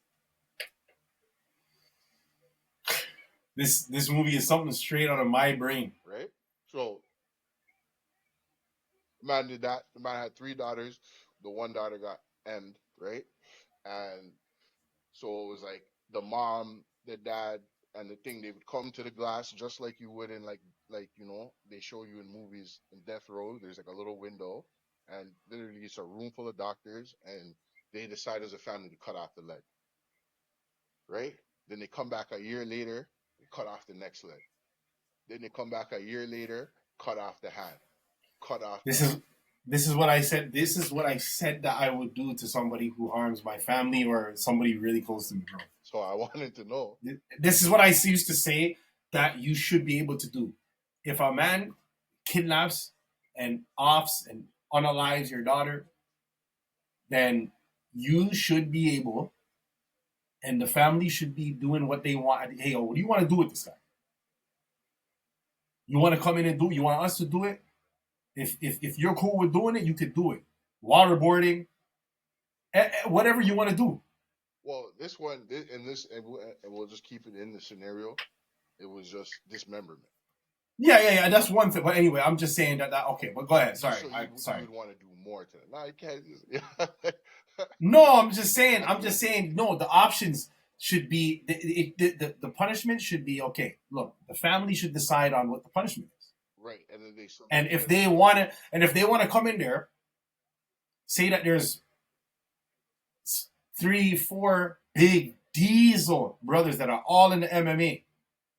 This movie is something straight out of my brain. Right? So the man did that. The man had 3 daughters. The one daughter got M'd, right? And so it was like the mom, the dad, and the thing, they would come to the glass just like you would in like you know, they show you in movies in Death Row. There's like a little window, and literally it's a room full of doctors, and they decide as a family to cut off the leg. Right? Then they come back a year later, they cut off the next leg. Then they come back a year later, cut off the hand. Cut off. This is what I said. This is what I said that I would do to somebody who harms my family or somebody really close to me, bro. So I wanted to know. This is what I used to say that you should be able to do. If a man kidnaps and offs and unalives your daughter, then you should be able, and the family should be doing what they want. Hey, what do you want to do with this guy? You want to come in and do it? You want us to do it? If you're cool with doing it, you could do it. Waterboarding, whatever you want to do. Well, this one, and we'll just keep it in the scenario. It was just dismemberment. Yeah. That's one thing. But anyway, I'm just saying that. Okay, but go ahead. Sorry, so sorry. You would want to do more to it. No, you can't. No, I'm just saying. No, the options should be the punishment should be okay. Look, the family should decide on what the punishment is. Right, and if they want to come in there, say that there's 3, 4 big Diesel brothers that are all in the MMA.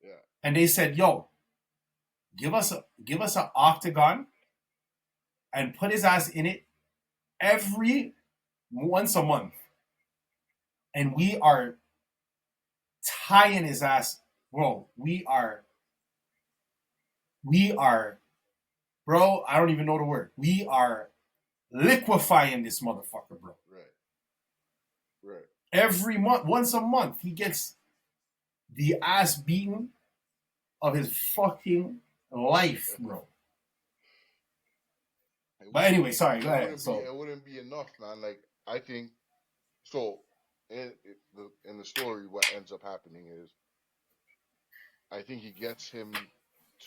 Yeah. And they said, yo, give us an octagon and put his ass in it once a month. And we are tying his ass, bro. We are, bro, I don't even know the word. We are liquefying this motherfucker, bro. Right. Every month, once a month, he gets the ass beaten of his fucking life, bro. But anyway, sorry, go ahead. It wouldn't be enough, man. Like, I think, so, in the story, what ends up happening is, I think he gets him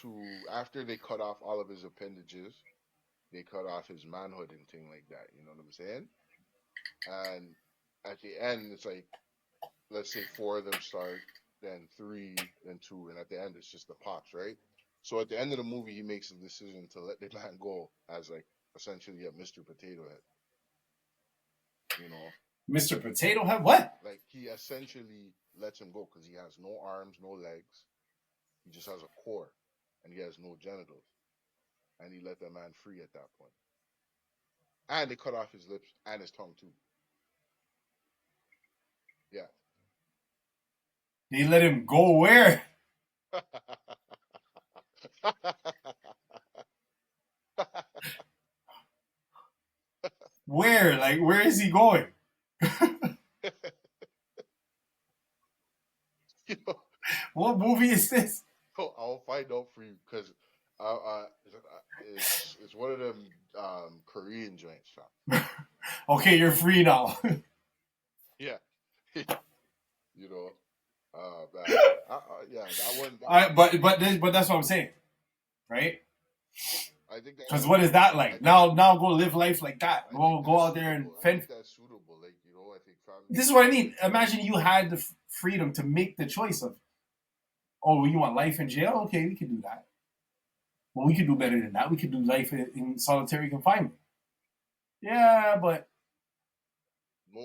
to, after they cut off all of his appendages, they cut off his manhood and thing like that, you know what I'm saying? And at the end, it's like, let's say 4 of them start, then 3, then 2, and at the end, it's just the pops, right? So at the end of the movie, he makes a decision to let the man go as, like, essentially a Mr. Potato Head. You know? Mr. Potato Head? What? Like, he essentially lets him go because he has no arms, no legs. He just has a core, and he has no genitals. And he let the man free at that point. And they cut off his lips and his tongue, too. Yeah. They let him go where? Where? Like, where is he going? What movie is this? I'll find out for you because it's one of them Korean joints, fam. Okay, you're free now. Yeah. You know, yeah, that one. But that's what I'm saying, right? I think because what is that like? Now go live life like that. Go out there and fend. That's suitable, like, you know. I think family. This is what I mean. Imagine you had the freedom to make the choice of, oh, you want life in jail? Okay, we could do that. Well, we could do better than that. We could do life in solitary confinement. Yeah, but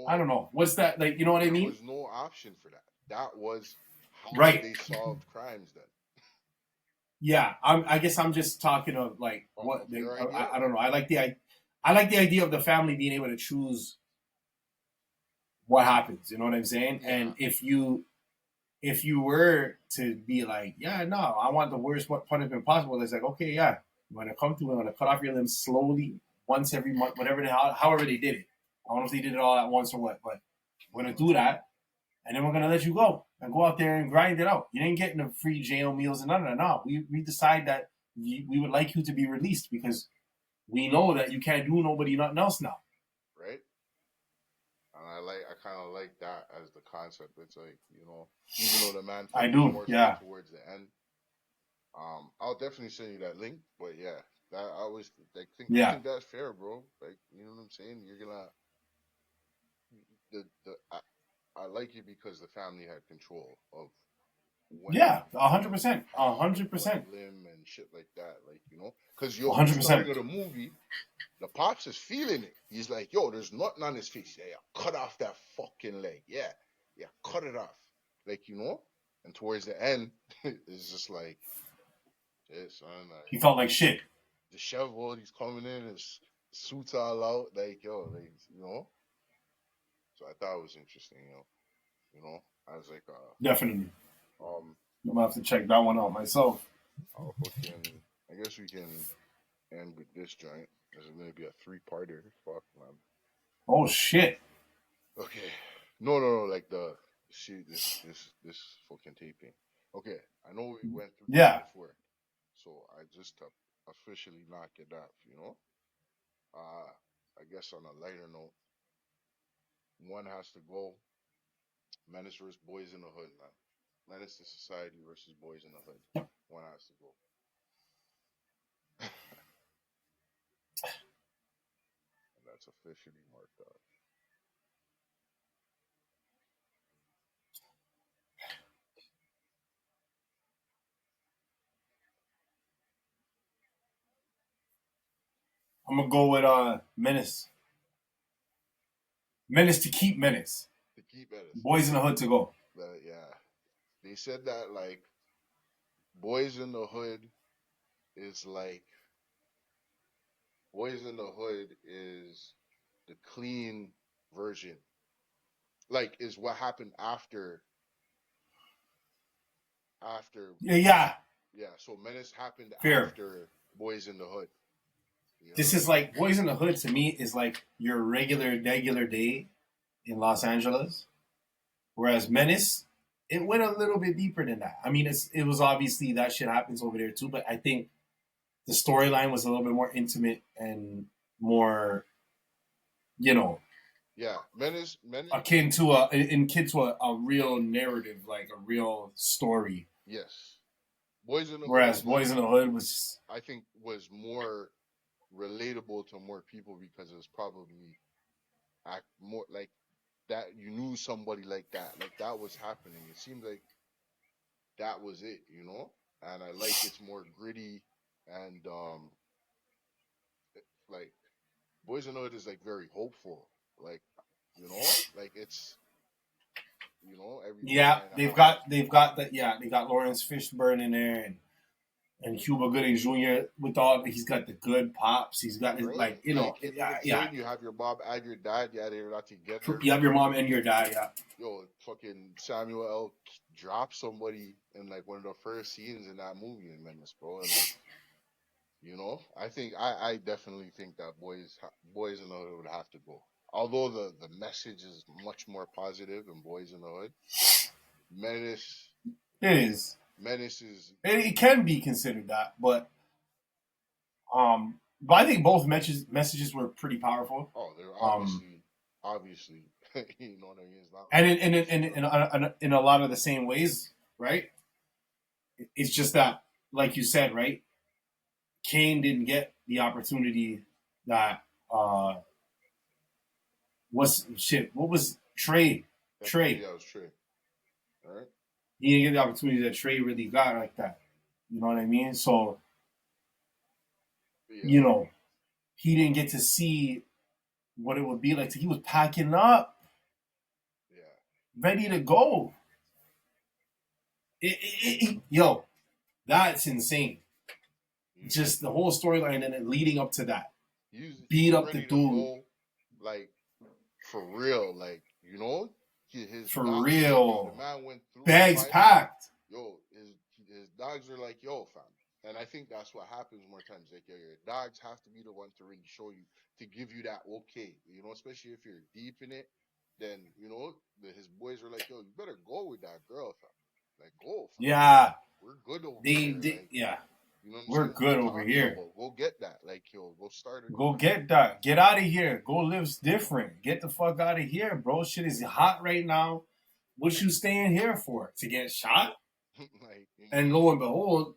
I don't know. What's that like? You know what I mean? There was no option for that. That was how right. They solved crimes then. Yeah, I guess I'm just talking of like what I don't know. I like the idea of the family being able to choose what happens. You know what I'm saying? Yeah. And if you were to be like, yeah, no, I want the worst punishment possible, it's like, okay, yeah, we're gonna cut off your limbs slowly once every month, however they did it. I don't know if they did it all at once or what, but we're gonna do that, and then we're gonna let you go and go out there and grind it out. You ain't getting the free jail meals and none of that. No, we decide that we would like you to be released because we know that you can't do nobody nothing else now. Right. And I kind of like that as the concept. It's like, you know, even though the man I do, yeah. Towards the end, I'll definitely send you that link. But yeah, that I always think that's fair, bro. Like, you know what I'm saying? You're gonna I like it because the family had control of when 100%, 100%, limb and shit like that, like, you know, because 100%. Starting of the movie, the pops is feeling it. He's like, yo, there's nothing on his face. Yeah, cut off that fucking leg. Yeah, cut it off, like, you know. And towards the end, it's just like, yeah, son, like, he felt like shit. Disheveled, he's coming in, his suits all out, like, yo, like, you know. So I thought it was interesting, you know. I was like, definitely. I'm gonna have to check that one out myself. I guess we can end with this joint. This is gonna be a 3-parter. Fuck, man. Oh shit. Okay. No, like this fucking taping. Okay, I know we went through this before, so I just officially knock it off, you know. I guess on a lighter note, one has to go. Menace versus Boyz in the Hood, man. Menace to Society versus Boyz in the Hood. One has to go. And that's officially marked out. I'm gonna go with Menace. Menace to keep Menace. To keep Menace. Boyz in the Hood to go. But yeah, they said that like Boyz in the Hood is like Boyz in the Hood is the clean version. Like is what happened after. Yeah. Yeah, so Menace happened Fair. after Boyz in the Hood. You know? This is like Boyz in the Hood to me is like your regular day in Los Angeles, whereas Menace, it went a little bit deeper than that. I mean, it was obviously that shit happens over there too, but I think the storyline was a little bit more intimate and more, you know, yeah, Menace akin to a real narrative, like a real story. Yes, Boyz in the Whereas Hood, Boyz in the Hood was, I think, was more relatable to more people because it was probably more like that. You knew somebody like that was happening. It seemed like that was it, you know. And I like it's more gritty and like Boyz in the Hood is like very hopeful, like you know, like it's you know they've got that they got Lawrence Fishburne in there and Cuba Gooding Jr. with all he's got the good pops. He's got right? like you know yeah. You have your mom and your dad. Yeah, they're not together. You have your mom and your dad. Yeah. Yo, fucking Samuel L. dropped somebody in like one of the first scenes in that movie in Menace, bro. And like, you know, I think I definitely think that Boyz in the Hood would have to go. Although the message is much more positive in Boyz in the Hood, Menace. It is. Menace is. It can be considered that, but I think both messages were pretty powerful. Oh, they're obviously, you know what I mean. It's not and in a lot of the same ways, right? It's just that, like you said, right? Kane didn't get the opportunity that what was Trey? Trey. Yeah, it was Trey. All right. He didn't get the opportunity that Trey really got like that. You know what I mean? So, you know, he didn't get to see what it would be like. He was packing up, ready to go. Yo, that's insane. Just the whole storyline and then leading up to that. Beat up the dude. Go, like, for real. Like, you know? For real. The man went through. Bags packed. Yo, his dogs are like, yo, fam. And I think that's what happens more times. Like, yo, your dogs have to be the one to really show you, to give you that okay. You know, especially if you're deep in it, then, you know, his boys are like, yo, you better go with that girl, fam. Like, go, fam. Yeah. We're good over here. Like, yeah. You know we're good over here. Go get that. Like, yo, go start it. Go get that. Get out of here. Go live different. Get the fuck out of here, bro. Shit is hot right now. What you staying here for? To get shot? Like, and lo and behold,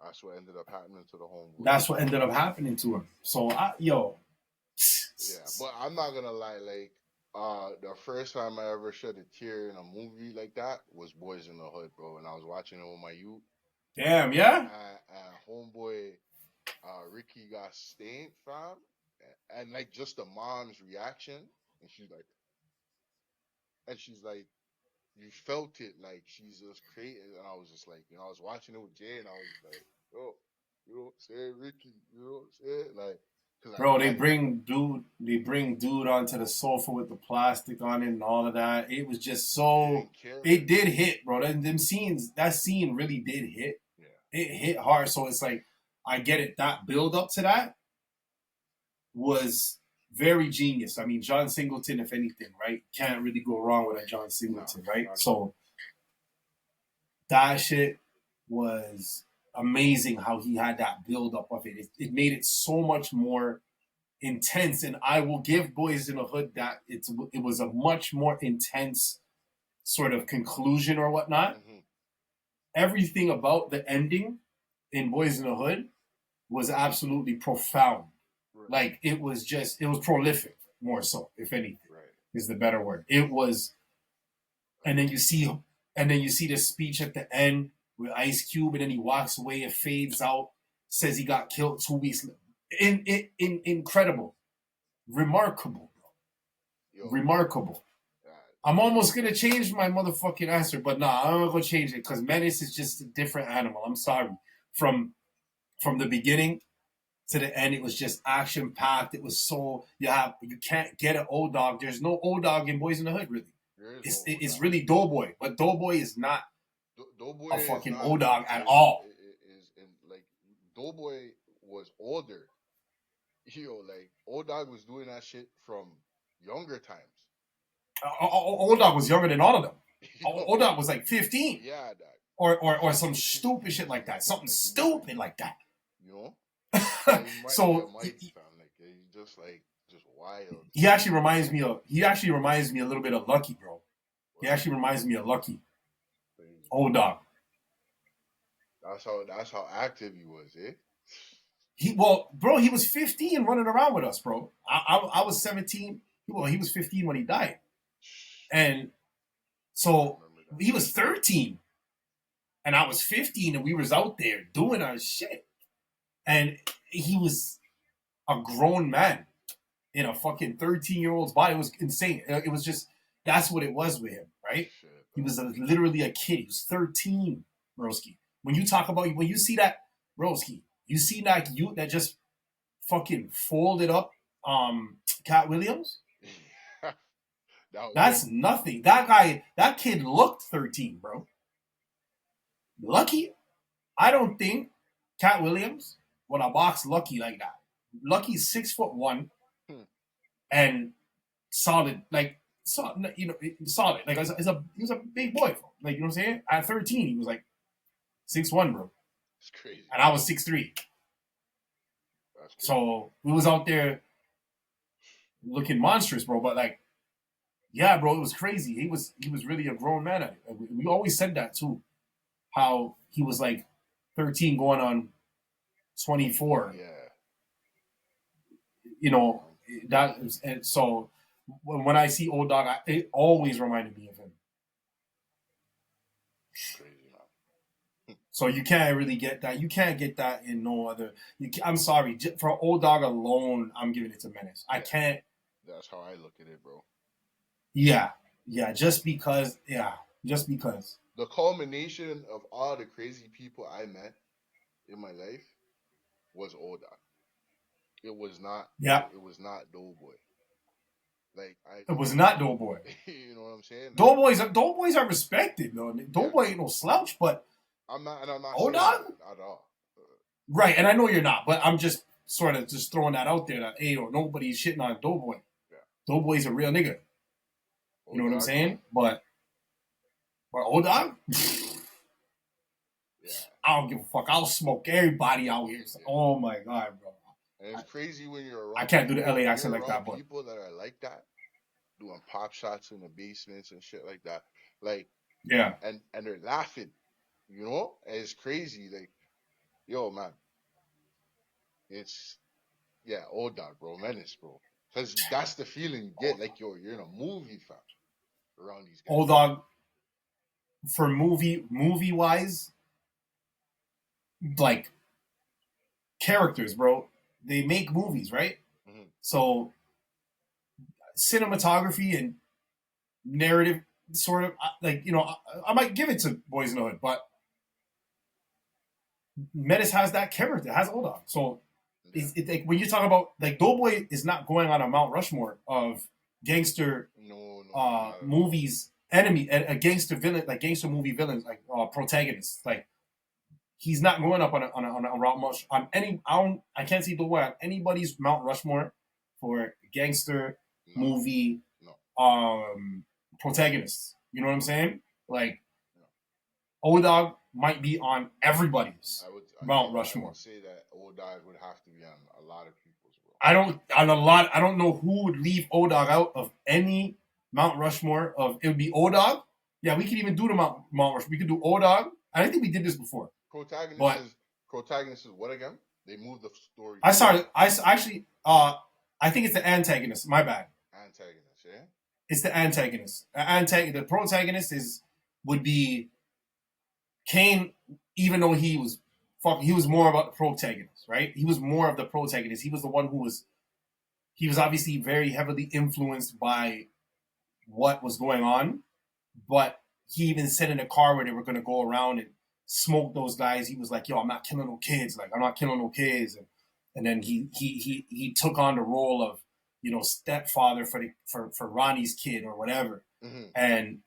that's what ended up happening to the homeboy. That's what ended up happening to him. So, yo. Yeah, but I'm not gonna lie. Like, the first time I ever shed a tear in a movie like that was Boyz in the Hood, bro. And I was watching it with my youth. Damn, yeah. And homeboy, Ricky got stained, fam, and like just the mom's reaction, and she's like, you felt it, like she's just crazy, and I was just like, you know, I was watching it with Jay, and I was like, yo, you know, say Ricky, you know, say it, like. Bro, they bring dude onto the sofa with the plastic on it and all of that. It was just so. It did hit, bro. That scene really did hit. Yeah. It hit hard. So it's like, I get it. That build up to that was very genius. I mean, John Singleton, if anything, right? Can't really go wrong with a John Singleton, right? So that shit was amazing how he had that build up of it. It made it so much more intense, and I will give Boyz in the Hood that it was a much more intense sort of conclusion or whatnot. Mm-hmm. Everything about the ending in Boyz in the Hood was absolutely profound. Right. Like it was prolific, more so, if anything, is the better word. It was, and then you see the speech at the end with Ice Cube, and then he walks away, it fades out, says he got killed 2 weeks later. Incredible. Remarkable, bro. Remarkable. I'm almost gonna change my motherfucking answer, but nah, I'm not gonna change it because Menace is just a different animal. I'm sorry. From the beginning to the end, it was just action packed. It was so you can't get an old dog. There's no old dog in Boys in the Hood, really. It's really Doughboy, but Doughboy is not Doughboy a fucking not, old dog at all. Like Doughboy was older. Like old dog was doing that shit from younger times. Old dog was younger than all of them. Old dog was like 15. Yeah, dog. Or some stupid shit like that. Something stupid like that. So he's just wild. He actually reminds me a little bit of Lucky, bro. He actually reminds me of Lucky. Old dog. That's how active he was, eh? He was 15 running around with us, bro. I was 17. Well, he was 15 when he died. And so he was 13. And I was 15 and we was out there doing our shit. And he was a grown man in a fucking 13-year-old's body. It was insane. It was just, that's what it was with him, right? He was literally a kid. He was 13, Broski. When you see that, Broski, you see that youth that just fucking folded up Cat Williams? That's nothing. That kid looked 13, bro. Lucky, I don't think Cat Williams would have boxed Lucky like that. Lucky's 6'1" and solid, solid. Like he was a big boy. Like, you know what I'm saying? At 13, he was like 6'1", bro. It's crazy. And I was 6'3". So we was out there looking monstrous, bro. But like, yeah, bro, it was crazy. He was really a grown man. We always said that too. How he was like 13 going on 24. Yeah. You know, and so when I see old dog, it always reminded me of him. Crazy, man. So you can't really get that. You can't get that in no other. I'm sorry. For old dog alone, I'm giving it to Menace. I can't. That's how I look at it, bro. Yeah. Just because. The culmination of all the crazy people I met in my life was old dog. It was not. Yeah. It was not Doughboy. It was not Doughboy. You know what I'm saying? Doughboys are respected, though. Doughboy ain't no slouch, but I'm not old dog at all. Right, and I know you're not, but I'm just sort of just throwing that out there that nobody's shitting on Doughboy. Yeah. Doughboy's a real nigga. You know what I'm saying? But old dog, I don't give a fuck. I'll smoke everybody out here. Like, oh my god, bro. And it's crazy when you're around. I can't do the LA accent like that, but people that are like that, doing pop shots in the basements and shit like that, like yeah, and they're laughing, you know, and it's crazy. Like, yo, man, it's old dog, bro, Menace, bro, because that's the feeling you get. Like, you're in a movie, fam, around these guys. Old dog, for movie wise, like characters, bro. They make movies, right? Mm-hmm. So cinematography and narrative, sort of like, you know, I might give it to Boyz n the Hood, but Menace has that character, has old dog. So it's like when you talk about like Doughboy is not going on a Mount Rushmore of gangster movies, a gangster villain, like gangster movie villains, like protagonists, like. He's not going up on I can't see Doughboy on anybody's Mount Rushmore for gangster movie protagonists. You know what I'm saying? Like, old dog might be on everybody's Mount Rushmore. I would say that old dog would have to be on a lot of people's. Bro. I don't know who would leave old dog out of any Mount Rushmore. It would be old dog. Yeah, we could even do the Mount Rushmore. We could do old dog. I think we did this before. Protagonist is what again? They moved the story. I think it's the antagonist. My bad. Antagonist, yeah. It's the antagonist. The protagonist would be Kane, even though he was more about the protagonist, right? He was more of the protagonist. He was the one he was obviously very heavily influenced by what was going on, but he even said in the car where they were going to go around and smoke those guys, he was like, yo, I'm not killing no kids. Like, I'm not killing no kids. And then he took on the role of, you know, stepfather for Ronnie's kid or whatever. And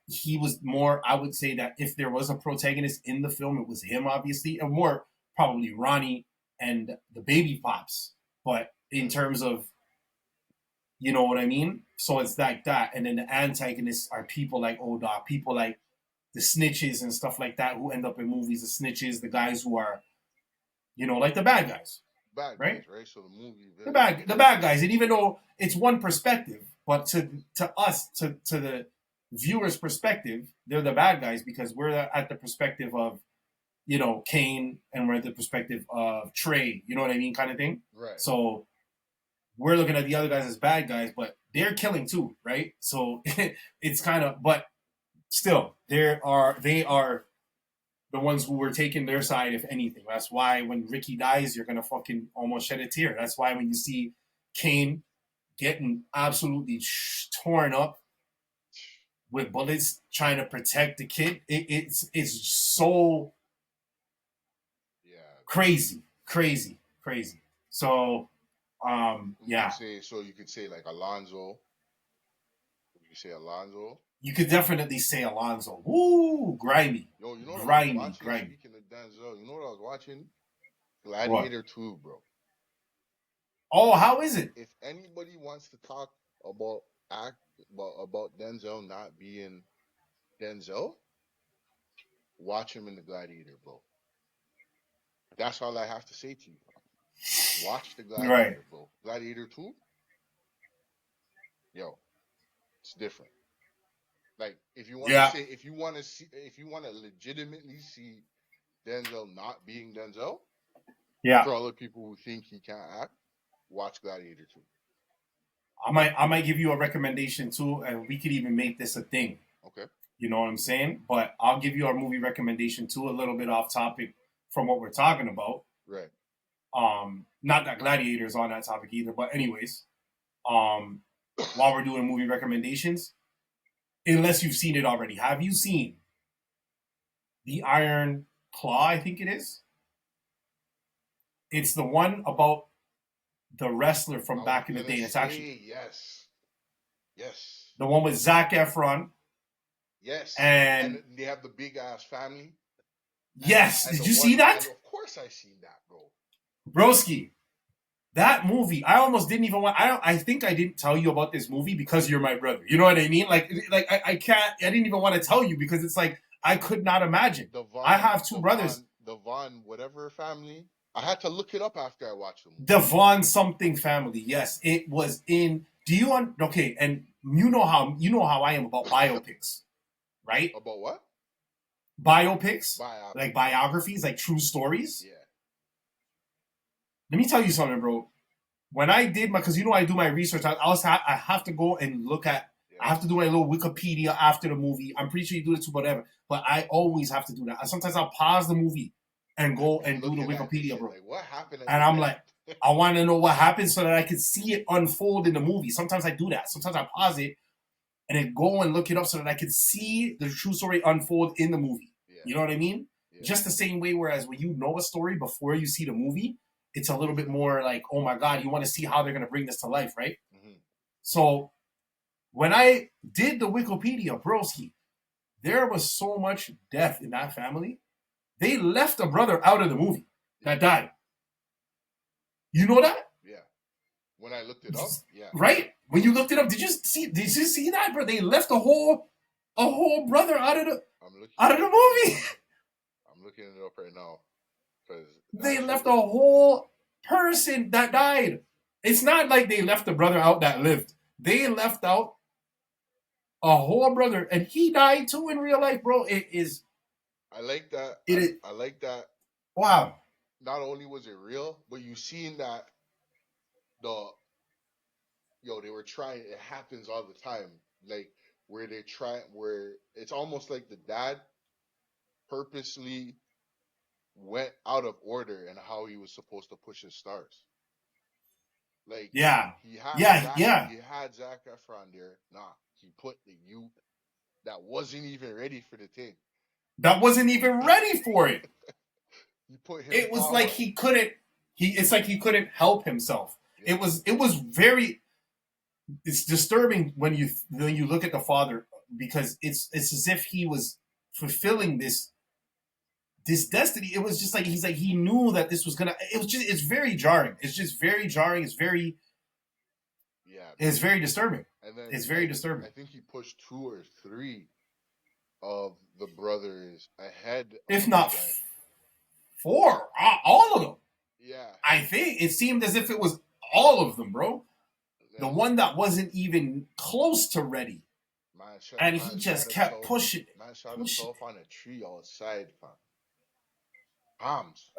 he was more, I would say that if there was a protagonist in the film, it was him, obviously, and more probably Ronnie and the baby pops. But in terms of, you know what I mean? So it's like that. And then the antagonists are people like O-Dog, people like the snitches and stuff like that who end up in movies, the snitches, the guys who are, you know, like the bad guys. Bad right? guys, right? So the movie... The bad guys. And even though it's one perspective, but to us, to the viewer's perspective, they're the bad guys because we're at the perspective of, you know, Kane, and we're at the perspective of Trey, you know what I mean, kind of thing? Right. So we're looking at the other guys as bad guys, but they're killing too, right? So it's kind of, but still, they are the ones who were taking their side, if anything. That's why when Ricky dies, you're gonna fucking almost shed a tear. That's why when you see Kane getting absolutely torn up with bullets trying to protect the kid, it's so crazy. So, yeah. You could say like Alonzo. You could say Alonzo. You could definitely say Alonzo. Woo, grimy. Yo, you know what grimy, I was watching? grimy. Speaking of Denzel, you know what I was watching? Gladiator 2, bro. Oh, how is it? If anybody wants to talk about Denzel not being Denzel, watch him in the Gladiator, bro. That's all I have to say to you. Watch the Gladiator, bro. Gladiator 2, yo, it's different. Like, if you want to say, if you want to legitimately see Denzel not being Denzel, for all the people who think he can't act, watch Gladiator 2. I might give you a recommendation too, and we could even make this a thing. Okay. You know what I'm saying? But I'll give you our movie recommendation too, a little bit off topic from what we're talking about. Right. Not that Gladiator is on that topic either, but anyways, while we're doing movie recommendations, unless you've seen it already, have you seen The Iron Claw? I think it is. It's the one about the wrestler from back in the day. It's actually yes. The one with Zac Efron. Yes. And they have the big ass family. Yes. Did you see that? Of course I seen that, bro. Broski. That movie, I almost didn't even want. I think I didn't tell you about this movie because you're my brother. You know what I mean? Like I can't. I didn't even want to tell you because it's like I could not imagine. I have two brothers. The Von whatever family. I had to look it up after I watched the movie. The Von something family. Yes, it was in. Do you okay? And you know how I am about biopics, right? About what? Biopics, like biographies, like true stories. Yeah. Let me tell you something, bro. When I did because I do my research, I have to go and look at. Yeah. I have to do my little Wikipedia after the movie. I'm pretty sure you do it too, whatever. But I always have to do that. Sometimes I'll pause the movie and go and do the Wikipedia, bro. Like, what happened? And I'm like, I want to know what happened so that I can see it unfold in the movie. Sometimes I do that. Sometimes I pause it and then go and look it up so that I can see the true story unfold in the movie. Yeah. You know what I mean? Yeah. Just the same way, whereas when you know a story before you see the movie, it's a little bit more like, oh my God, you want to see how they're going to bring this to life, right? Mm-hmm. So when I did the Wikipedia, broski, there was so much death in that family. They left a brother out of the movie that died. You know that? Yeah. When I looked it up, yeah. Right? When you looked it up, did you see that, bro? They left a whole brother out of the movie. I'm looking it up right now. They left a whole person that died. It's not like they left the brother out that lived. They left out a whole brother, and he died too in real life, bro. It is. I like that. I like that. Wow. Not only was it real, but you seen that they were trying. It happens all the time, like where it's almost like the dad purposely went out of order in how he was supposed to push his stars. Like he had Zac Efron there. Nah, he put the youth that wasn't even ready for the thing. That wasn't even ready for it. He put him. It was like he couldn't. It's like he couldn't help himself. Yeah. It was very. It's disturbing when you look at the father, because it's as if he was fulfilling this destiny. It was just like he knew that this was gonna. It's very jarring. It's just very jarring. It's very. Yeah. It's very disturbing. And then it's very disturbing. I think he pushed 2 or 3 of the brothers ahead. If not 4, all of them. Yeah. I think it seemed as if it was all of them, bro. The one that wasn't even close to ready. And he just kept pushing. Man shot himself on a tree outside, fam. Palms.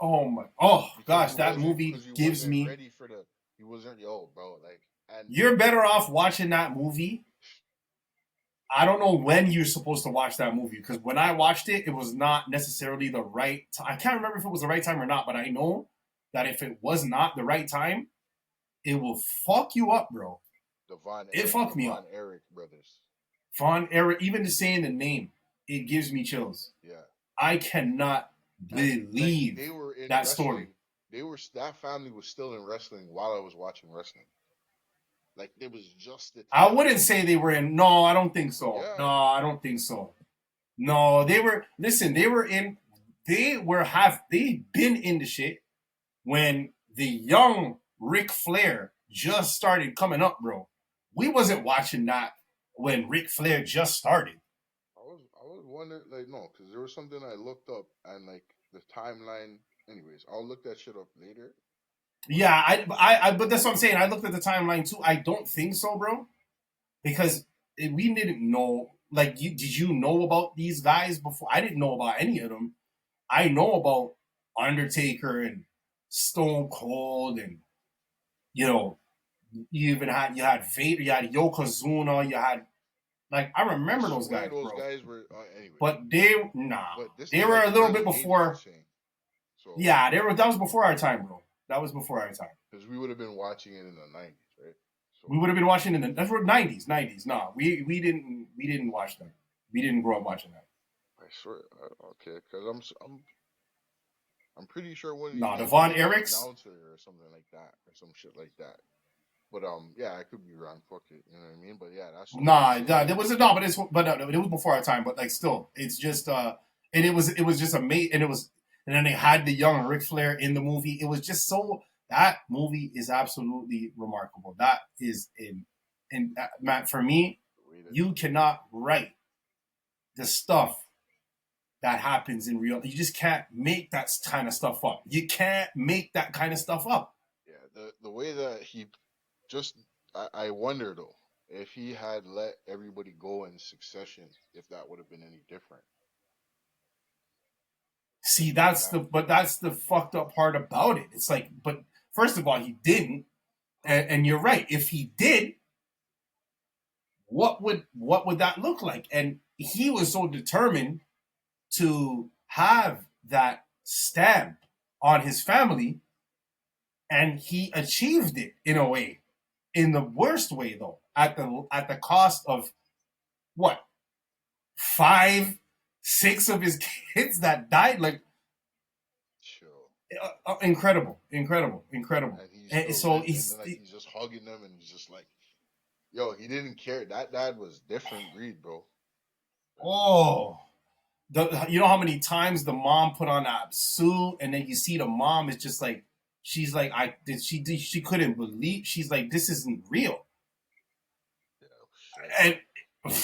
Oh gosh, that movie gives me. He wasn't, bro. Like, and you're better off watching that movie. I don't know when you're supposed to watch that movie, because when I watched it, it was not necessarily the right time. I can't remember if it was the right time or not, but I know that if it was not the right time, it will fuck you up, bro. It fucked me up. Eric brothers. Von Eric, even just saying the name, it gives me chills. Yeah. I cannot believe they were in that wrestling. story. That family was still in wrestling while I was watching wrestling. Like, it was just the time. I wouldn't say they were in. No, I don't think so. Yeah. No, I don't think so. No, they were. Listen, they were in. They've been in the shit when the young Ric Flair just started coming up, bro. We wasn't watching that when Ric Flair just started. I was wondering, like, no, because there was something I looked up, and like the timeline. Anyways, I'll look that shit up later. Yeah, I but that's what I'm saying. I looked at the timeline too. I don't think so, bro, because we didn't know. Like, did you know about these guys before? I didn't know about any of them. I know about Undertaker and Stone Cold, and you had Vader, you had Yokozuna, you had, like, I remember those guys. Those bro. Guys were anyway. But they were a little bit before. So, yeah, that was before our time, bro. That was before our time. Because we would have been watching it in the 90s, right? So, we would have been watching it in the 90s. No, we didn't watch them. We didn't grow up watching that. I swear. Okay, because I'm pretty sure one of these the Von Erichs announcer or something like that, or some shit like that. But yeah, I could be wrong. Fuck it, you know what I mean? But yeah, that's there was it was before our time. But like, still, it's just and it was just amazing, and then they had the young Ric Flair in the movie. It was just so. That movie is absolutely remarkable. That is Matt, for me, you cannot write the stuff that happens in real. You just can't make that kind of stuff up. You can't make that kind of stuff up. Yeah, the way that he just, I wonder though, if he had let everybody go in succession, if that would have been any different. See, that's the fucked up part about it. It's like, but first of all, he didn't, and you're right. If he did, what would that look like? And he was so determined to have that stamp on his family, and he achieved it in a way, in the worst way though, at the cost of what, 5, 6 of his kids that died. Like, sure. Incredible. And so he's just hugging them, and he's just like, yo, he didn't care. That dad was different breed, bro. Oh, you know how many times the mom put on that suit, and then you see the mom is just like, she's like, she couldn't believe. She's like, this isn't real. Yeah, and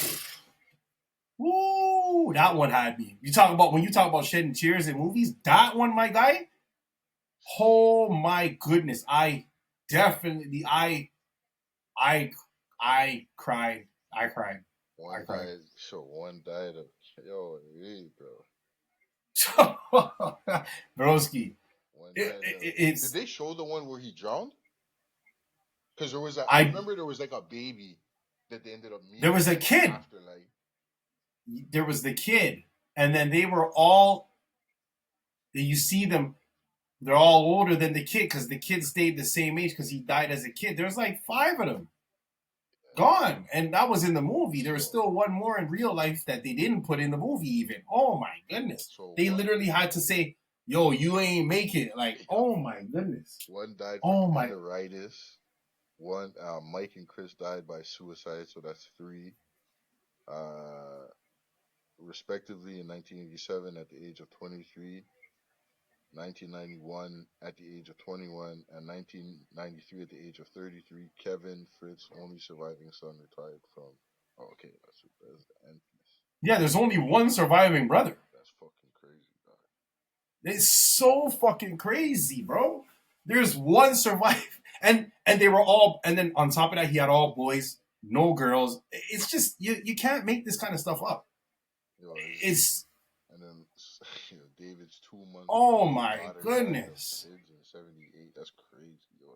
ooh, that one had me. When you talk about shedding tears in movies, that one, my guy. Oh my goodness, I definitely I cried. One died of bro. Broski. Did they show the one where he drowned? Because there was I remember there was like a baby that they ended up meeting. There was a kid. There was the kid, and then they were all. You see them. They're all older than the kid, because the kid stayed the same age because he died as a kid. There's like 5 of them. Gone. And that was in the movie. There was still one more in real life that they didn't put in the movie even. Oh my goodness. So they literally had to say, yo, you ain't make it. Like, oh my goodness. One died from enteritis. One, Mike and Chris died by suicide, so that's 3. Respectively in 1987 at the age of 23, 1991 at the age of 21, and 1993 at the age of 33. Kevin Fritz, only surviving son, retired from. Oh, okay, that's the end piece. Yeah, there's only one surviving brother. That's fucking crazy, dog. It's so fucking crazy, bro. There's one survivor, and they were all, and then on top of that, he had all boys, no girls. It's just you can't make this kind of stuff up. Yo, it's and then David's 2 months. Oh my goodness! Kids in 78. That's crazy. Yo,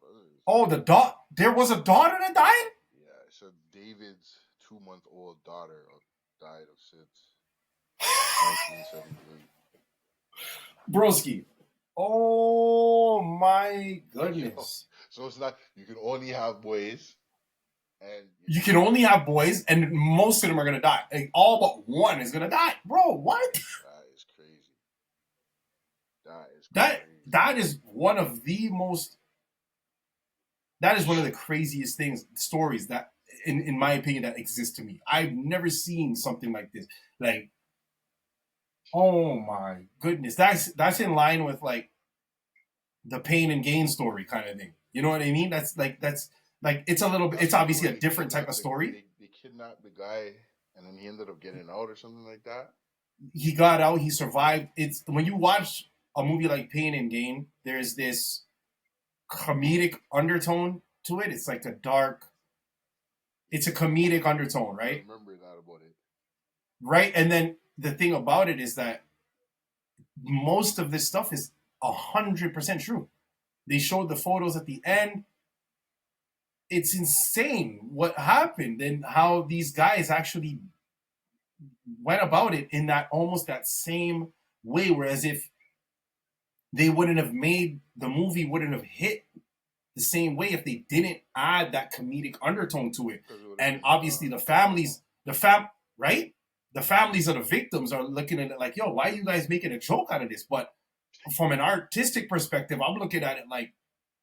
there was a daughter that died. Yeah, so David's 2-month-old daughter died of SIDS. 1978. Broski. Oh my goodness! So it's not, you can only have boys. And you can only have boys, and most of them are gonna die. Like, all but one is gonna die, bro. What? That is crazy. That is one of the most. That is one of the craziest stories that, in my opinion, that exists to me. I've never seen something like this. Like, oh my goodness, that's in line with like the pain and gain story kind of thing. You know what I mean? That's like, it's a little bit, it's obviously a different type of story. They kidnapped the guy and then he ended up getting out or something like that. He got out, he survived. It's when you watch a movie like Pain and Gain, there's this comedic undertone to it. It's like it's a comedic undertone, right? I remember that about it. Right? And then the thing about it is that most of this stuff is 100% true. They showed the photos at the end. It's insane what happened and how these guys actually went about it in that almost that same way, whereas if they wouldn't have made the movie, wouldn't have hit the same way if they didn't add that comedic undertone to it. And obviously the families of the victims are looking at it like, yo, why are you guys making a joke out of this? But from an artistic perspective, I'm looking at it like,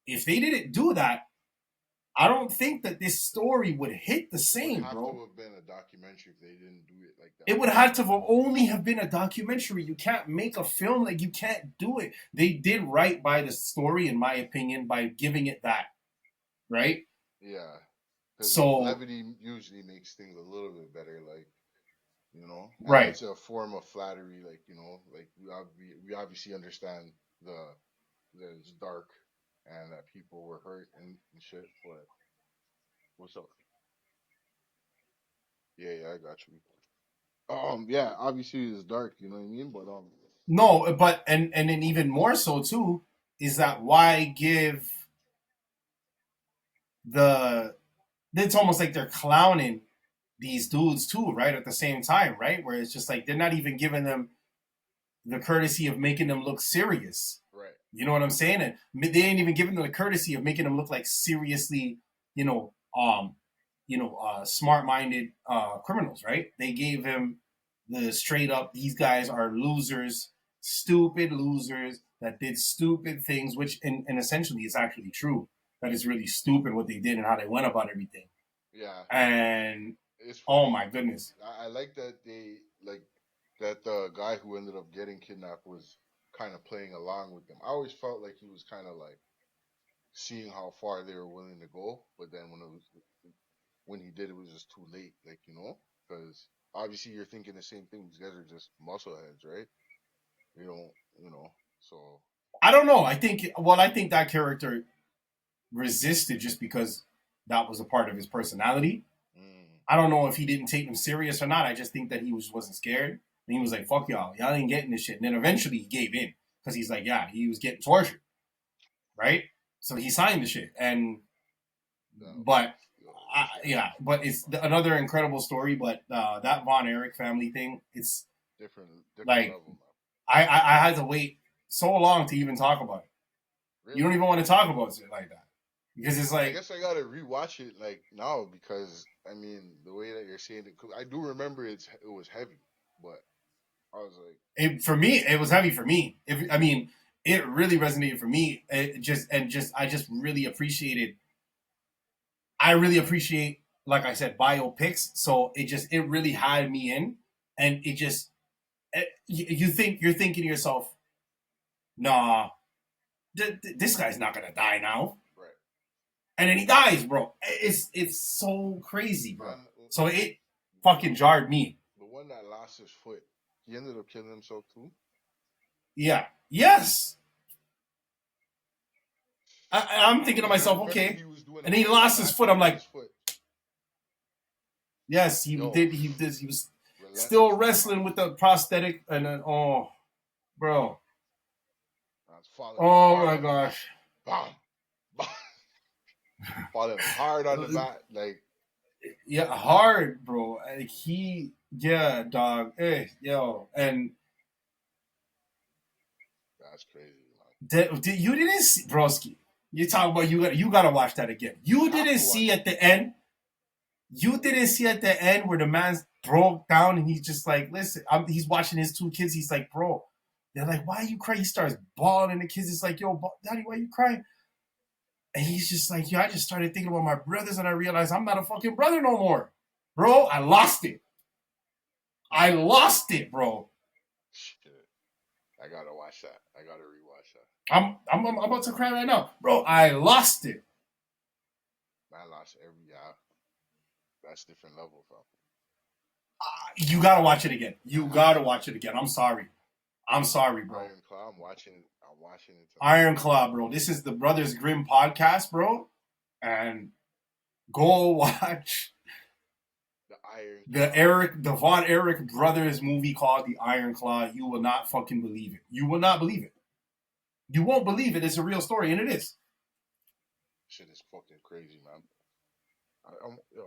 if they didn't do that, I don't think that this story would hit the same, bro. It would have been a documentary if they didn't do it like that. It would have to only have been a documentary. You can't make a film, like, you can't do it. They did right by the story, in my opinion, by giving it that, right? Yeah. So levity usually makes things a little bit better, like, you know, and right? It's a form of flattery, like, you know, like we obviously understand that it's dark and that people were hurt and shit. But what's up? Yeah, I got you. Yeah, obviously it's dark, you know what I mean? But no, but and then even more so too is that why give it's almost like they're clowning these dudes too, right? At the same time, right? Where it's just like they're not even giving them the courtesy of making them look serious. Right. You know what I'm saying? And they ain't even giving them the courtesy of making them look like seriously, smart-minded criminals, right? They gave him the straight up, these guys are losers, stupid losers that did stupid things, which and essentially is actually true. That is really stupid what they did and how they went about everything. Yeah. And oh my goodness. I like that that the guy who ended up getting kidnapped was kind of playing along with them. I always felt like he was kind of like seeing how far they were willing to go, but then when he did, it was just too late, like, you know, because obviously you're thinking the same thing. These guys are just muscleheads, right? So I don't know. I think that character resisted just because that was a part of his personality. I don't know if he didn't take them serious or not. I just think that he wasn't scared. And he was like, fuck y'all ain't getting this shit. And then eventually he gave in because he's like, yeah, he was getting tortured, right? So he signed the shit. And but it's another incredible story. But that Von Erich family thing, it's different like level, man. I had to wait so long to even talk about it. Really? You don't even want to talk about it like that. Because it's I like, guess I gotta rewatch it like now because I mean the way that you're saying it, 'cause I do remember it was heavy, but I was like, for me, it was heavy for me. I mean, it really resonated for me. I just really appreciated. I really appreciate, like I said, biopics. So it really had me in, and you're thinking to yourself, nah, this guy's not gonna die now. right. And then he dies, bro. It's so crazy, bro. Man, So it fucking jarred me. the one that lost his foot, he ended up killing himself too. Yeah. Yes. I'm thinking to myself, okay. And he lost his foot. I'm like, yes, he did. He did. He was still wrestling with the prosthetic, and then bro. Oh my gosh. Bam. Falling hard on the back, like. Yeah, hard, bro. Like yeah, dog. Hey, yo, and that's crazy, man. You didn't see, broski. You talking about you gotta watch that again. You didn't see at the end. You didn't see at the end where the man broke down and he's just like, listen, he's watching his two kids. He's like, bro, they're like, why are you crying? He starts bawling, and the kids is like, yo, daddy, why are you crying? And he's just like, yo, I just started thinking about my brothers, and I realized I'm not a fucking brother no more. Bro, I lost it. I lost it, bro. Shit. I gotta watch that. I gotta rewatch that. I'm about to cry right now. Bro, I lost it. I lost every that's different level, bro. You gotta watch it again. You gotta watch it again. I'm sorry, bro. Iron Claw, I'm watching it. Iron Claw, bro. This is the Brothers Grimm podcast, bro. And go watch the Von Erich brothers movie called The Iron Claw. You will not fucking believe it. You will not believe it. You won't believe it. It's a real story, and it is. Shit is fucking crazy, man.